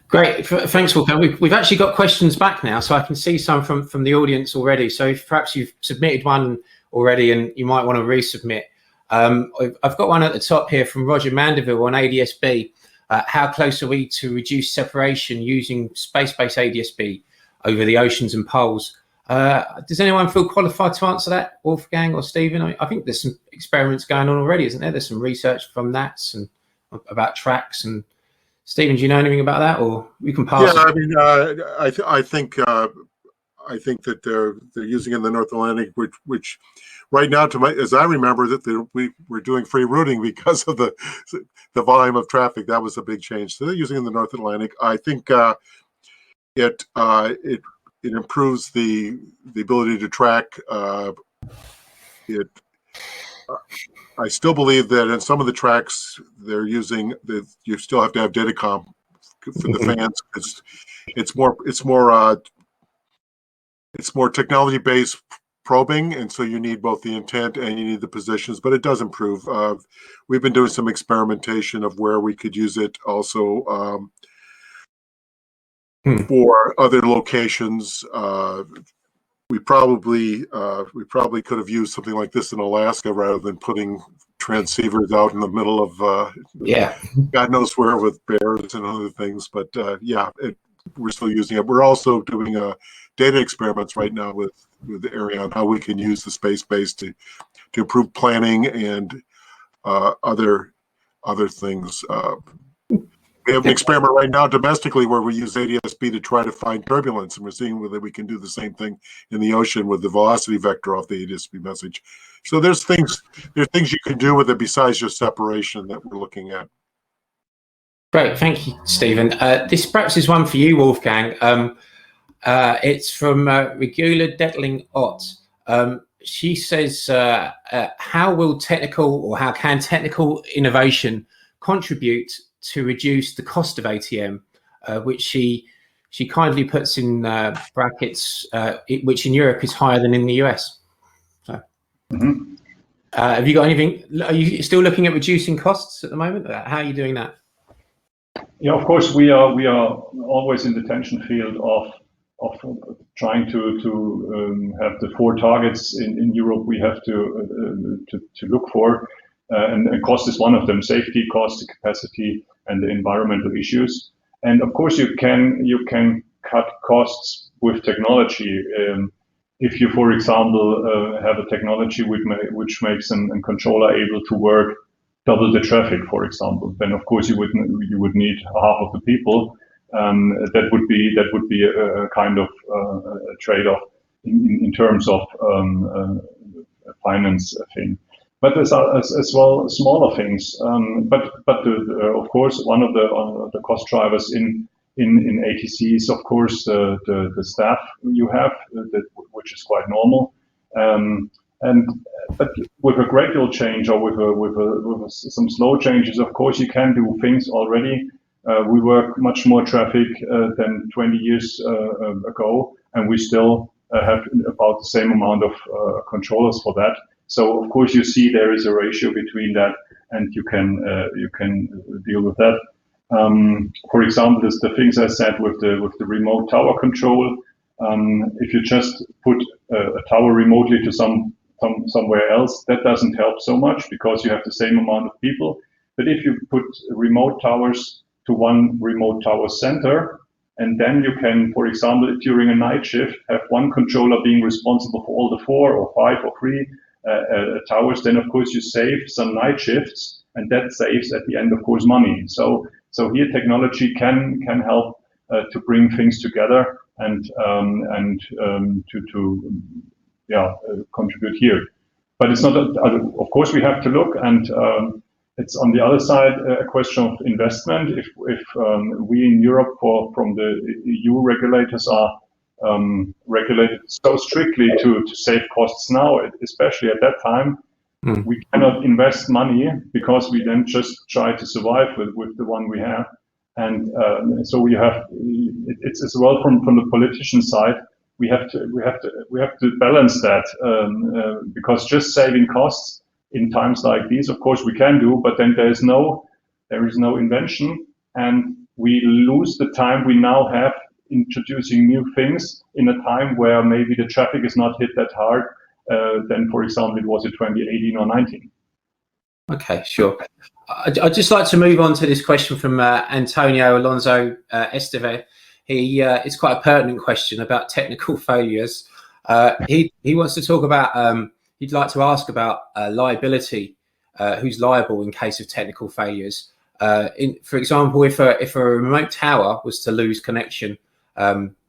Great, thanks, Wolfgang. We've actually got questions back now, so I can see some from the audience already. So if perhaps you've submitted one already and you might want to resubmit. I've got one at the top here from Roger Mandeville on ADSB. How close are we to reduce separation using space-based ADSB over the oceans and poles? Does anyone feel qualified to answer that, Wolfgang or Stephen? I think there's some experiments going on already, isn't there? There's some research from NATS and about tracks. And Stephen, do you know anything about that, or we can pass? Yeah, I mean, I think that they're using in the North Atlantic, which right now, as I remember, that we were doing free routing because of the volume of traffic. That was a big change. So they're using in the North Atlantic. I think it improves the ability to track. I still believe that in some of the tracks they're using, that you still have to have datacom for the fans. It's more technology based probing, and so you need both the intent and you need the positions, but it does improve. We've been doing some experimentation of where we could use it also for other locations. We probably could have used something like this in Alaska rather than putting transceivers out in the middle of God knows where with bears and other things. But we're still using it. We're also doing data experiments right now with the area on how we can use the space base to improve planning and other things. We have an experiment right now domestically where we use ADS-B to try to find turbulence, and we're seeing whether we can do the same thing in the ocean with the velocity vector off the ADS-B message. So there's things you can do with it besides just separation that we're looking at. Great, thank you, Stephen. This perhaps is one for you, Wolfgang. It's from Regula Detling-Ott. She says, how can technical innovation contribute to reduce the cost of ATM, which she kindly puts in brackets, which in Europe is higher than in the US. So, have you got anything? Are you still looking at reducing costs at the moment? How are you doing that? Yeah, of course, we are always in the tension field of trying to have the 4 targets in Europe we have to look for, and cost is one of them: safety, cost, capacity, and the environmental issues. And of course, you can cut costs with technology. If you, for example, have a technology which makes a controller able to work double the traffic, for example, then of course you would need half of the people. That would be a kind of a trade-off in terms of a finance thing. But there's as well smaller things. But of course, one of the cost drivers in ATC is of course the staff you have, which is quite normal. But with a gradual change or with some slow changes, of course, you can do things already. We work much more traffic than 20 years ago, and we still have about the same amount of controllers for that. So of course, you see there is a ratio between that, and you can deal with that. For example, there's the things I said with the remote tower control. If you just put a tower remotely to somewhere else, that doesn't help so much because you have the same amount of people. But if you put remote towers to one remote tower center, and then you can, for example, during a night shift, have one controller being responsible for all the 4 or 5 or 3 towers, then of course you save some night shifts, and that saves at the end, of course, money. So here technology can help to bring things together and to contribute here. But it's not. Of course, we have to look, and it's on the other side a question of investment. If we in Europe, from the EU regulators, are regulated so strictly to save costs now, especially at that time, we cannot invest money because we then just try to survive with the one we have. And so we have. It's as well from the politician side. We have to balance that because just saving costs in times like these, of course, we can do, but then there is no invention, and we lose the time we now have introducing new things in a time where maybe the traffic is not hit that hard than, for example, it was in 2018 or 19. Okay, sure. I'd just like to move on to this question from Antonio Alonso Esteve. It's quite a pertinent question about technical failures. He wants to talk about, he'd like to ask about liability, who's liable in case of technical failures. For example, if a remote tower was to lose connection,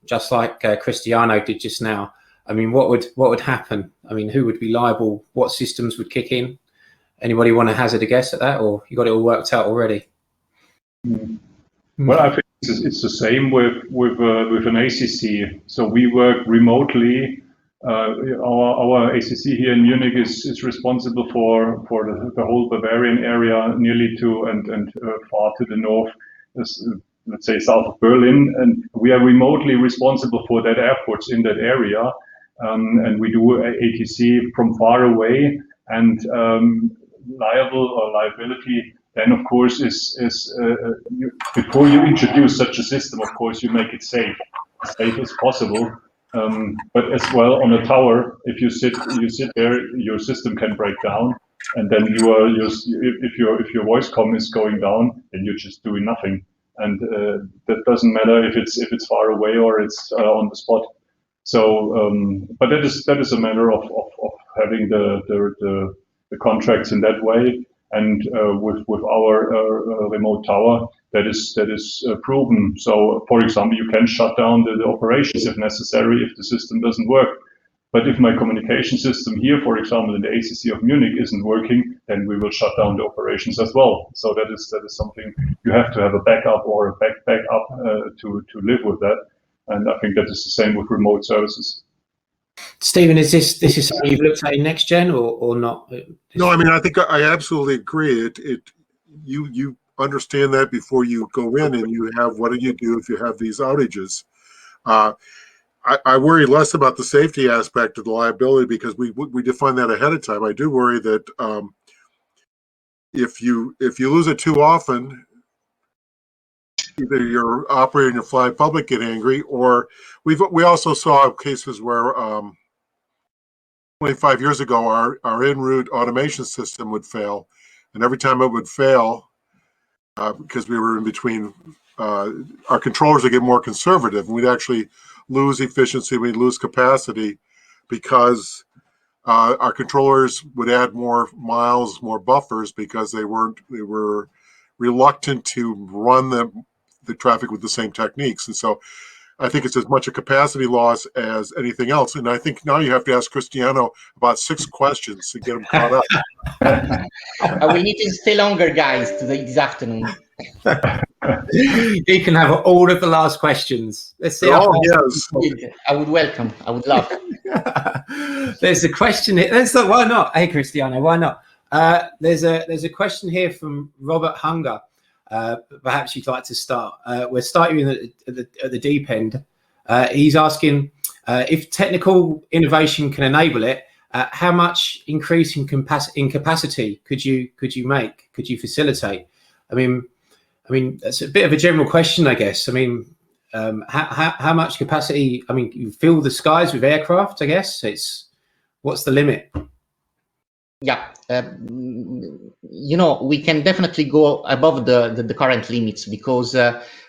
just like Cristiano did just now, I mean, what would happen? I mean, who would be liable? What systems would kick in? Anybody want to hazard a guess at that, or you got it all worked out already? Well, I think it's the same with an ACC. So we work remotely. Our ACC here in Munich is responsible for the whole Bavarian area, nearly to and far to the north. let's say, south of Berlin, and we are remotely responsible for that airports in that area, and we do ATC from far away. And liability then, of course, is before you introduce such a system, of course, you make it safe as possible. But as well on a tower, if you sit there, your system can break down, and then if your voice comm is going down, then you're just doing nothing, and that doesn't matter if it's far away or it's on the spot. So, but that is a matter of having the contracts in that way, and with our remote tower, that is proven. So, for example, you can shut down the operations if necessary if the system doesn't work. But if my communication system here, for example, in the ACC of Munich isn't working, then we will shut down the operations as well. So that is something you have to have a backup or a backup to live with that. And I think that is the same with remote services. Stephen, is this something you've looked at in next gen or not? No, I mean, I think I absolutely agree. You understand that before you go in, and you have, what do you do if you have these outages? I worry less about the safety aspect of the liability because we define that ahead of time. I do worry that if you lose it too often, either your operator and your fly public get angry, or we also saw cases where 25 years ago our en route automation system would fail, and every time it would fail, because we were in between, our controllers would get more conservative, and we'd actually lose efficiency, we'd lose capacity, because our controllers would add more miles, more buffers, because they were reluctant to run the traffic with the same techniques. And so I think it's as much a capacity loss as anything else. And I think now you have to ask Cristiano about 6 questions to get him caught up. I will need to stay longer, guys, this afternoon. You can have all of the last questions. Let's see. Oh, yes. I would welcome. I would love. There's a question here. Why not? Hey, Cristiano, why not? There's a question here from Robert Hunger. Perhaps you'd like to start. We're starting at the deep end. He's asking if technical innovation can enable it. How much increase in capacity could you make? Could you facilitate? I mean that's a bit of a general question, I guess. I mean, how much capacity? I mean, you fill the skies with aircraft, I guess. What's the limit? Yeah, we can definitely go above the current limits, because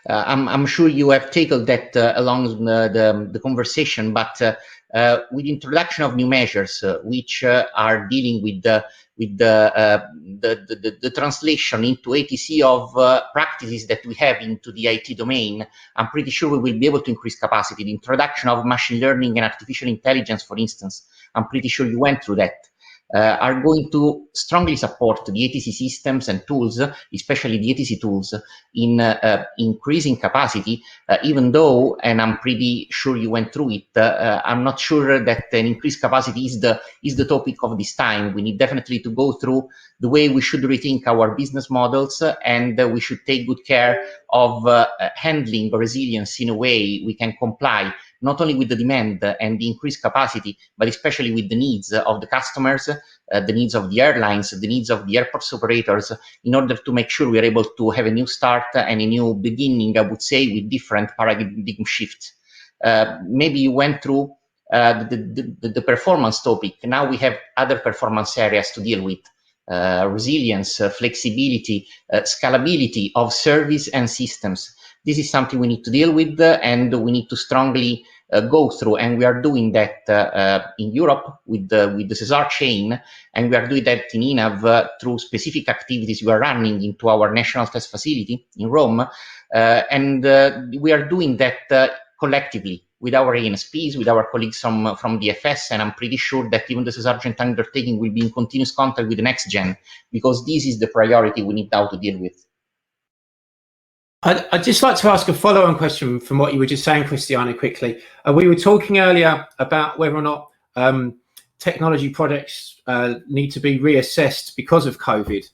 I'm sure you have tackled that along the conversation. But with the introduction of new measures, which are dealing with the translation into ATC of practices that we have into the IT domain, I'm pretty sure we will be able to increase capacity. The introduction of machine learning and artificial intelligence, for instance, I'm pretty sure you went through that. Are going to strongly support the ATC systems and tools, especially the ATC tools, in increasing capacity, even though, and I'm pretty sure you went through it, I'm not sure that an increased capacity is the topic of this time. We need definitely to go through the way we should rethink our business models, and we should take good care of handling resilience in a way we can comply not only with the demand and the increased capacity, but especially with the needs of the customers, the needs of the airlines, the needs of the airports operators, in order to make sure we are able to have a new start and a new beginning, I would say, with different paradigm shifts. Maybe you went through the performance topic. Now we have other performance areas to deal with. Resilience, flexibility, scalability of service and systems. This is something we need to deal with, and we need to strongly go through, and we are doing that in Europe with the CESAR chain, and we are doing that in INAV through specific activities we are running into our national test facility in Rome, and we are doing that collectively with our ANSPs, with our colleagues from the FS, and I'm pretty sure that even the CESAR joint undertaking will be in continuous contact with the next gen, because this is the priority we need now to deal with. I'd just like to ask a follow-on question from what you were just saying, Cristiano, quickly. We were talking earlier about whether or not technology projects need to be reassessed because of COVID.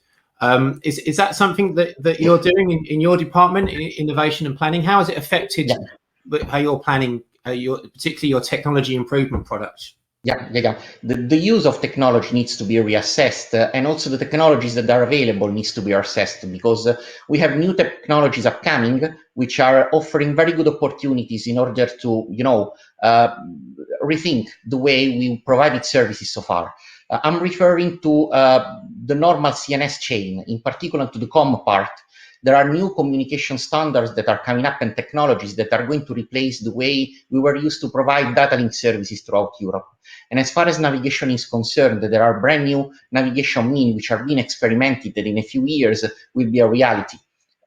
Is that something that you're doing in your department, in innovation and planning? How has it affected how you're planning, particularly your technology improvement products? Yeah. The use of technology needs to be reassessed, and also the technologies that are available needs to be assessed, because we have new technologies upcoming which are offering very good opportunities in order to, rethink the way we provided services so far. I'm referring to the normal CNS chain, in particular to the COM part. There are new communication standards that are coming up and technologies that are going to replace the way we were used to provide data link services throughout Europe. And as far as navigation is concerned, there are brand new navigation means which are being experimented that in a few years will be a reality,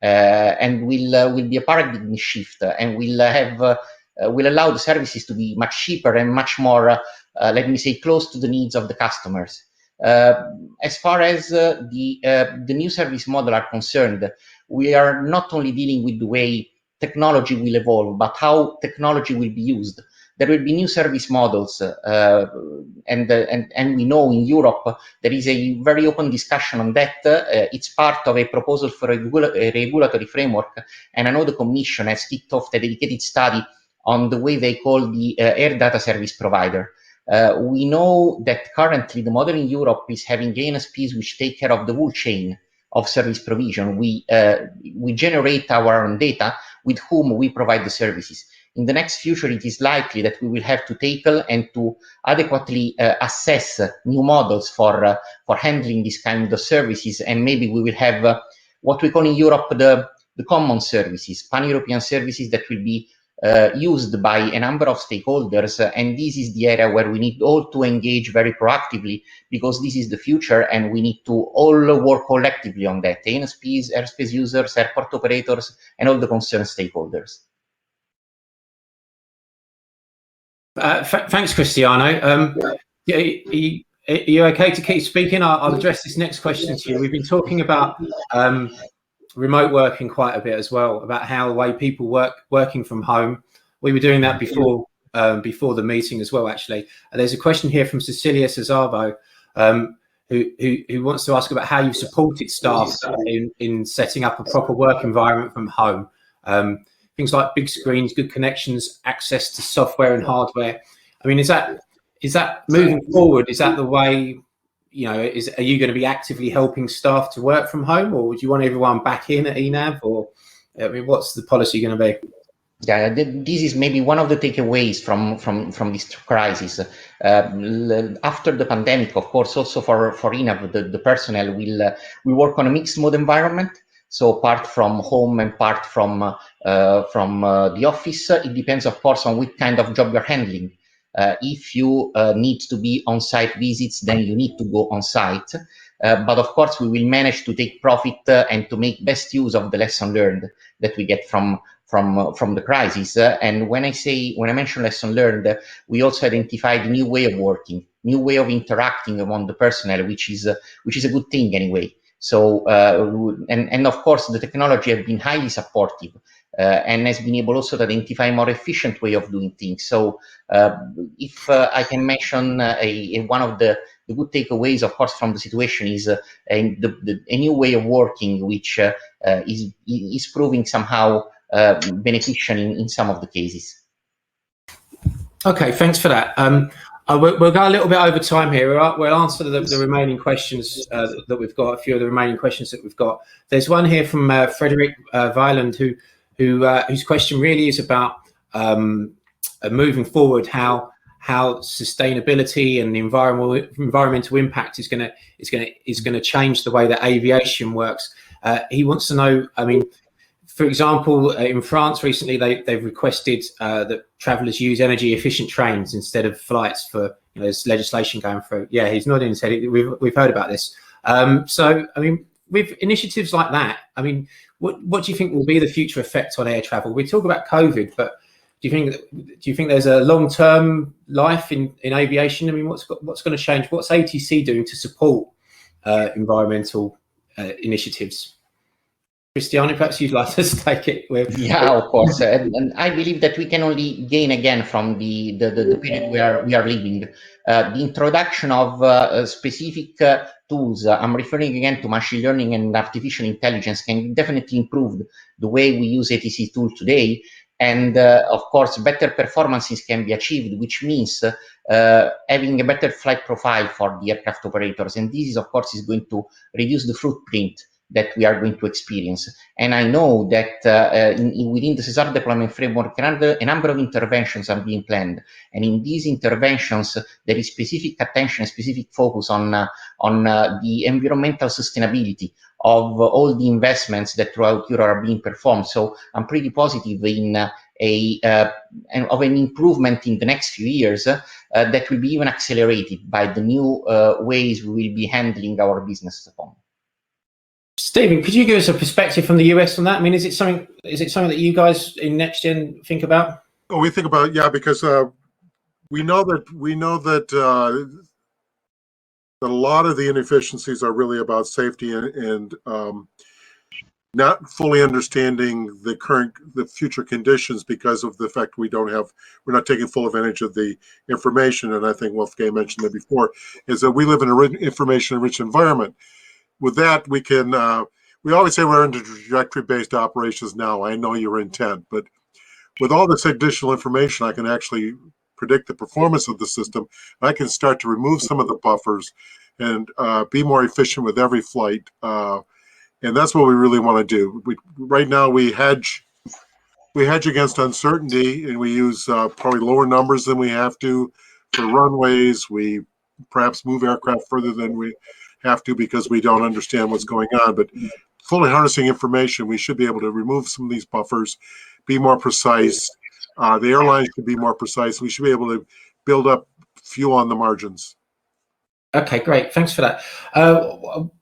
and will be a paradigm shift, and will allow the services to be much cheaper and much more, let me say, close to the needs of the customers. As far as the new service model are concerned, we are not only dealing with the way technology will evolve, but how technology will be used. There will be new service models, and we know in Europe there is a very open discussion on that. It's part of a proposal for a regulatory framework, and I know the Commission has kicked off a dedicated study on the way they call the air data service provider. We know that currently the model in Europe is having ANSPs which take care of the whole chain of service provision. We generate our own data with whom we provide the services. In the next future, it is likely that we will have to tackle and to adequately assess new models for handling this kind of services, and maybe we will have what we call in Europe the common services, pan-European services that will be used by a number of stakeholders, and this is the area where we need all to engage very proactively, because this is the future and we need to all work collectively on that. ANSPs, airspace users, airport operators, and all the concerned stakeholders. Thanks, Cristiano. Are you okay to keep speaking? I'll address this next question to you. We've been talking about remote working quite a bit as well, about how the way people working from home. We were doing that before the meeting as well, actually. There's a question here from Cecilia Cesaro, who wants to ask about how you've supported staff in setting up a proper work environment from home. Things like big screens, good connections, access to software and hardware. I mean, is that moving forward? Is that the way? Are you going to be actively helping staff to work from home, or would you want everyone back in at ENAV? Or, I mean, what's the policy going to be? Yeah, this is maybe one of the takeaways from this crisis. After the pandemic, of course, also for ENAV, the personnel will work on a mixed mode environment. So part from home and part from the office. It depends, of course, on which kind of job you're handling. If you need to be on-site visits, then you need to go on-site. But of course, we will manage to take profit and to make best use of the lesson learned that we get from the crisis. And when I mention lesson learned, we also identified a new way of working, new way of interacting among the personnel, which is a good thing anyway. So, and of course, the technology has been highly supportive and has been able also to identify a more efficient way of doing things. So, if I can mention one of the good takeaways, of course, from the situation is a new way of working, which is proving somehow beneficial in some of the cases. Okay, thanks for that. We'll go a little bit over time here. We'll answer the remaining questions that we've got. A few of the remaining questions that we've got. There's one here from Frederick Weiland, whose question really is about moving forward, how sustainability and the environmental impact is going to change the way that aviation works. He wants to know. I mean, for example, in France recently, they've requested that travellers use energy efficient trains instead of flights for, there's legislation going through. Yeah, he's nodding his head. We've heard about this. So, I mean, with initiatives like that, I mean, what do you think will be the future effect on air travel? We talk about COVID, but do you think there's a long-term life in aviation? I mean, what's going to change? What's ATC doing to support environmental initiatives? Cristiano, perhaps you'd like to take it with. Yeah, of course. And I believe that we can only gain again from the period where we are living. The introduction of specific tools, I'm referring again to machine learning and artificial intelligence, can definitely improve the way we use ATC tool today. And of course, better performances can be achieved, which means having a better flight profile for the aircraft operators. And this is, of course, is going to reduce the footprint that we are going to experience. And I know that within the CESAR deployment framework, a number of interventions are being planned. And in these interventions, there is specific attention, specific focus on the environmental sustainability of all the investments that throughout Europe are being performed. So I'm pretty positive in of an improvement in the next few years that will be even accelerated by the new ways we will be handling our business upon. Stephen, could you give us a perspective from the US on that? I mean, is it something that you guys in NextGen think about? Oh, we think about, yeah, because we know that a lot of the inefficiencies are really about safety and not fully understanding the future conditions because of the fact we're not taking full advantage of the information. And I think Wolfgang mentioned that before, is that we live in an information-rich environment. With that, we can, we always say we're into trajectory-based operations now. I know your intent, but with all this additional information, I can actually predict the performance of the system. I can start to remove some of the buffers and be more efficient with every flight. And that's what we really want to do. Right now, we hedge against uncertainty, and we use probably lower numbers than we have to for runways. We perhaps move aircraft further than we have to because we don't understand what's going on. But fully harnessing information, we should be able to remove some of these buffers, be more precise. The airlines should be more precise. We should be able to build up fuel on the margins. Okay, great. Thanks for that.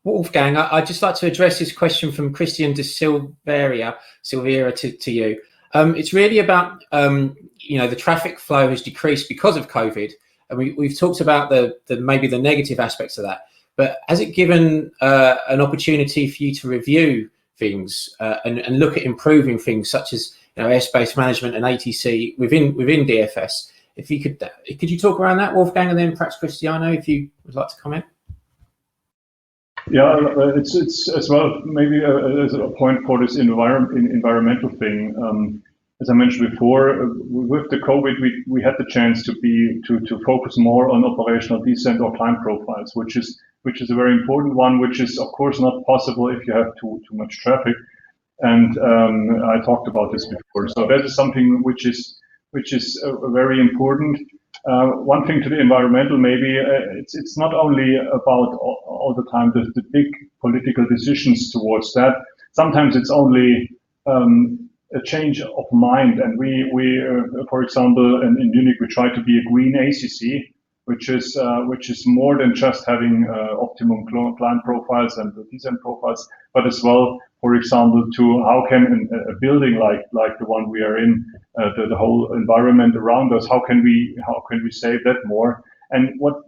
Wolfgang, I'd just like to address this question from Christian de Silveira to you. It's really about, the traffic flow has decreased because of COVID. And we've talked about maybe the negative aspects of that. But has it given an opportunity for you to review things and look at improving things such as airspace management and ATC within DFS? If you could you talk around that, Wolfgang, and then perhaps Cristiano, if you would like to comment? Yeah, it's as well maybe as a point for this environmental thing. As I mentioned before, with the COVID, we had the chance to focus more on operational descent or climb profiles, which is a very important one, which is of course not possible if you have too much traffic. And I talked about this before. So that is something which is very important. One thing to the environmental, maybe it's not only about all the time the big political decisions towards that. Sometimes it's only a change of mind. And we for example, in Munich, we try to be a green ACC, which is more than just having optimum climb profiles and descent profiles, but as well, for example, to how can a building like the one we are in, the whole environment around us, how can we save that more? And what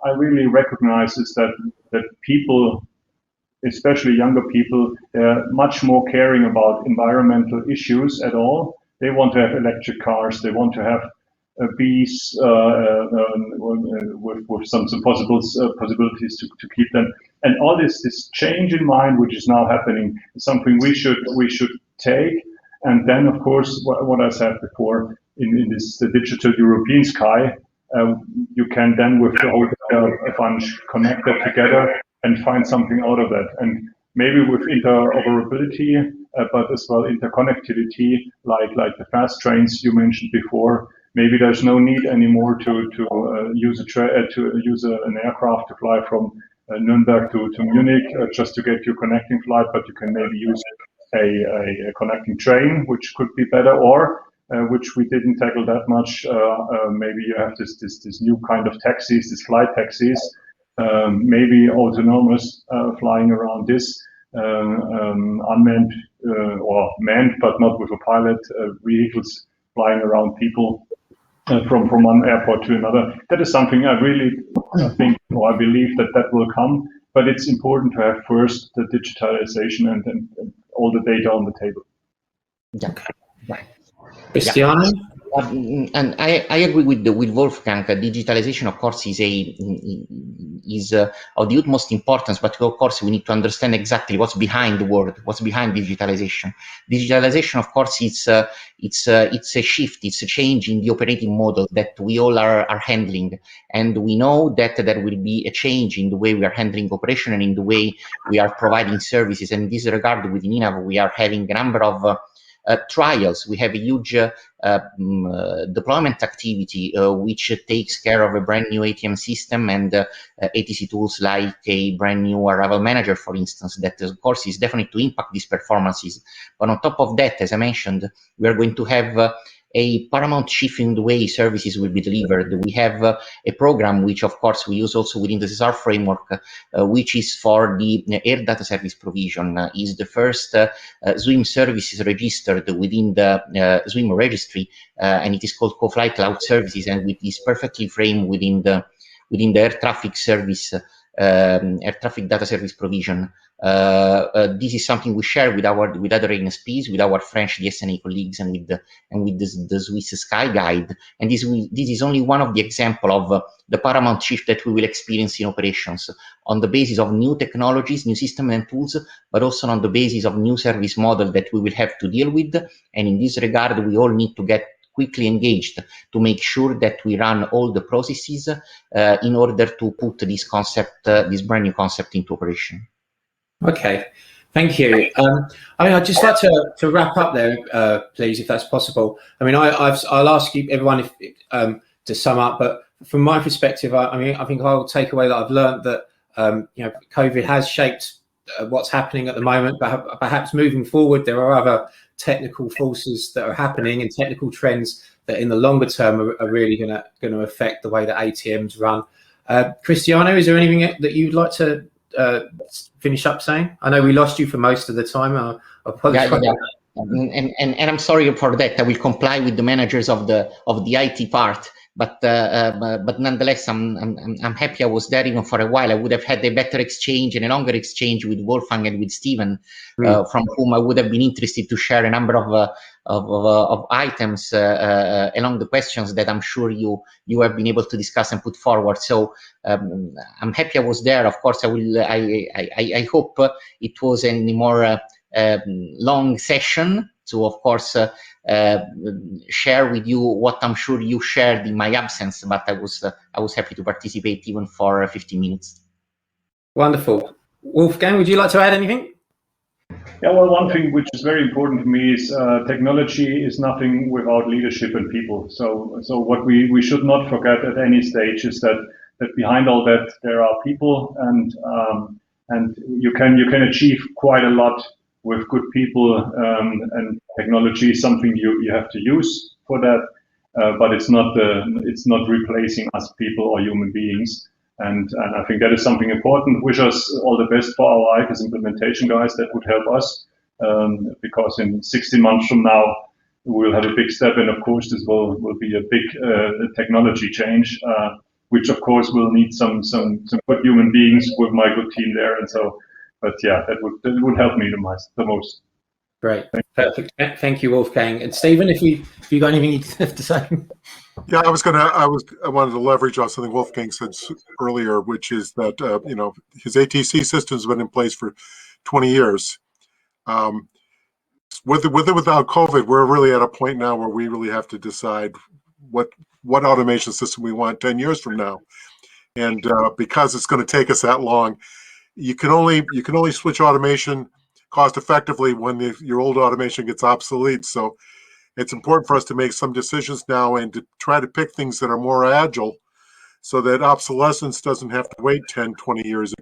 I really recognize is that people, especially younger people, they're much more caring about environmental issues at all. They want to have electric cars. They want to have bees with some possibilities to keep them. And all this change in mind, which is now happening, is something we should take. And then, of course, what I said before, in this the digital European sky, you can then with the whole bunch connect that together and find something out of that. And maybe with interoperability, but as well interconnectivity, like the fast trains you mentioned before. Maybe there's no need anymore to use an aircraft to fly from Nuremberg to Munich just to get your connecting flight, but you can maybe use a connecting train, which could be better, or which we didn't tackle that much. Maybe you have this new kind of taxis, these flight taxis, maybe autonomous flying around this unmanned or manned, but not with a pilot, vehicles flying around people from one airport to another. That is something I really think, or I believe that will come. But it's important to have first the digitalization and all the data on the table. Yeah. Right. Cristiano? Yeah. And I agree with Wolfgang. Digitalization, of course, is of the utmost importance. But of course, we need to understand exactly what's behind the word, what's behind digitalization. Digitalization, of course, it's a shift, it's a change in the operating model that we all are handling, and we know that there will be a change in the way we are handling operation and in the way we are providing services. And in this regard, within INAV, we are having a number of trials. We have a huge deployment activity which takes care of a brand new ATM system and ATC tools like a brand new arrival manager, for instance, that of course is definitely to impact these performances. But on top of that, as I mentioned, we are going to have a paramount shift in the way services will be delivered. We have a program which, of course, we use also within the CSR framework, which is for the air data service provision. Is the first SWIM services registered within the SWIM registry, and it is called Co-Flight Cloud Services, and it is perfectly framed within the air traffic service, air traffic data service provision. This is something we share with other ANSPs, with our French DSNA colleagues, and with the Swiss Sky Guide. And this is only one of the example of the paramount shift that we will experience in operations on the basis of new technologies, new systems and tools, but also on the basis of new service model that we will have to deal with. And in this regard, we all need to get quickly engaged to make sure that we run all the processes in order to put this concept, this brand new concept, into operation. Okay, thank you. I mean, I'd just like to wrap up there, please, if that's possible. I mean, I'll ask you, everyone, to sum up. But from my perspective, I think I'll take away that I've learned that COVID has shaped what's happening at the moment. But perhaps moving forward, there are other technical forces that are happening and technical trends that, in the longer term, are really going to affect the way that ATMs run. Cristiano, is there anything that you'd like to finish up saying? I know we lost you for most of the time. I apologize. Yeah. And I'm sorry for that. I will comply with the managers of the IT part, but nonetheless, I'm happy I was there even for a while. I would have had a better exchange and a longer exchange with Wolfgang and with Stephen, from whom I would have been interested to share a number of items along the questions that I'm sure you have been able to discuss and put forward. So I'm happy I was there. Of course, I hope it was a more long session to, of course, share with you what I'm sure you shared in my absence, but I was happy to participate even for 15 minutes. Wonderful. Wolfgang, would you like to add anything? Yeah, well, one thing which is very important to me is technology is nothing without leadership and people. So what we should not forget at any stage is that behind all that there are people, and you can achieve quite a lot with good people, and technology is something you have to use for that, but it's not replacing us people or human beings. And I think that is something important. Wish us all the best for our ICAS implementation guys. That would help us, because in 16 months from now, we'll have a big step. And of course, this will be a big technology change, which of course will need some good human beings with my good team there. And so, but yeah, that would help me the most. Great, perfect. Thank you, Wolfgang. And Stephen, if you got anything you have to say? Yeah, I wanted to leverage on something Wolfgang said earlier, which is that his ATC system's been in place for 20 years. With or without COVID, we're really at a point now where we really have to decide what automation system we want 10 years from now, and because it's going to take us that long, you can only switch automation cost effectively when your old automation gets obsolete. So it's important for us to make some decisions now and to try to pick things that are more agile, so that obsolescence doesn't have to wait 10, 20 years.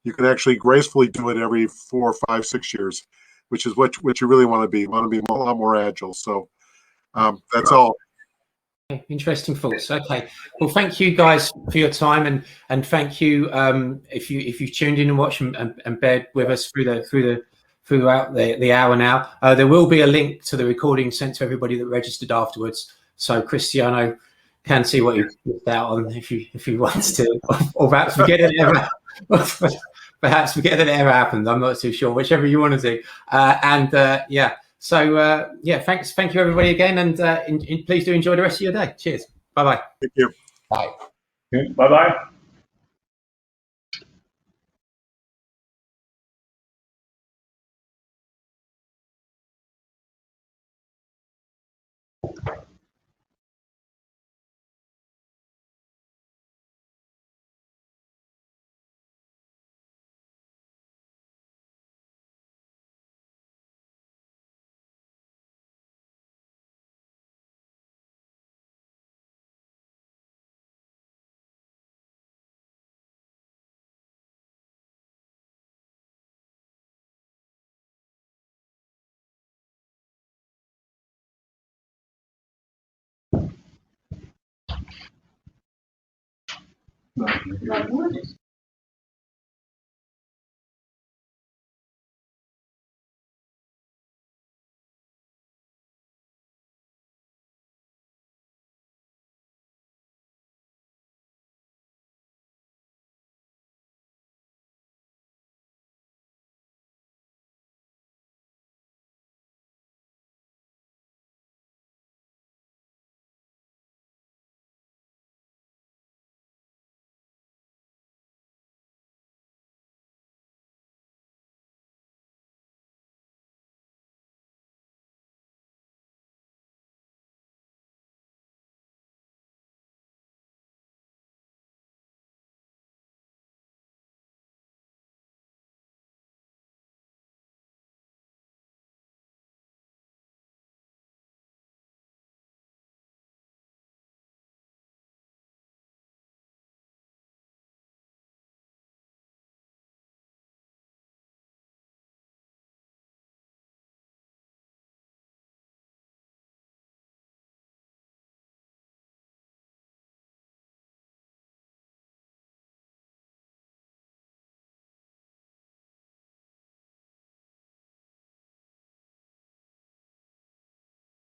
You can actually gracefully do it every 4, 5, 6 years, which is what you really want to be. You want to be a lot more agile. So that's all. Interesting thoughts. Okay, well, thank you guys for your time, and thank you if you tuned in and watched and bared with us throughout the hour now. There will be a link to the recording sent to everybody that registered afterwards, so Cristiano can see what you missed out on if he wants to, or perhaps forget it ever. perhaps forget that it ever happened. I'm not too sure, whichever you want to do. Yeah, so yeah, thank you everybody again, and please do enjoy the rest of your day. Cheers. Bye-bye. Thank you. Bye. Okay, bye-bye.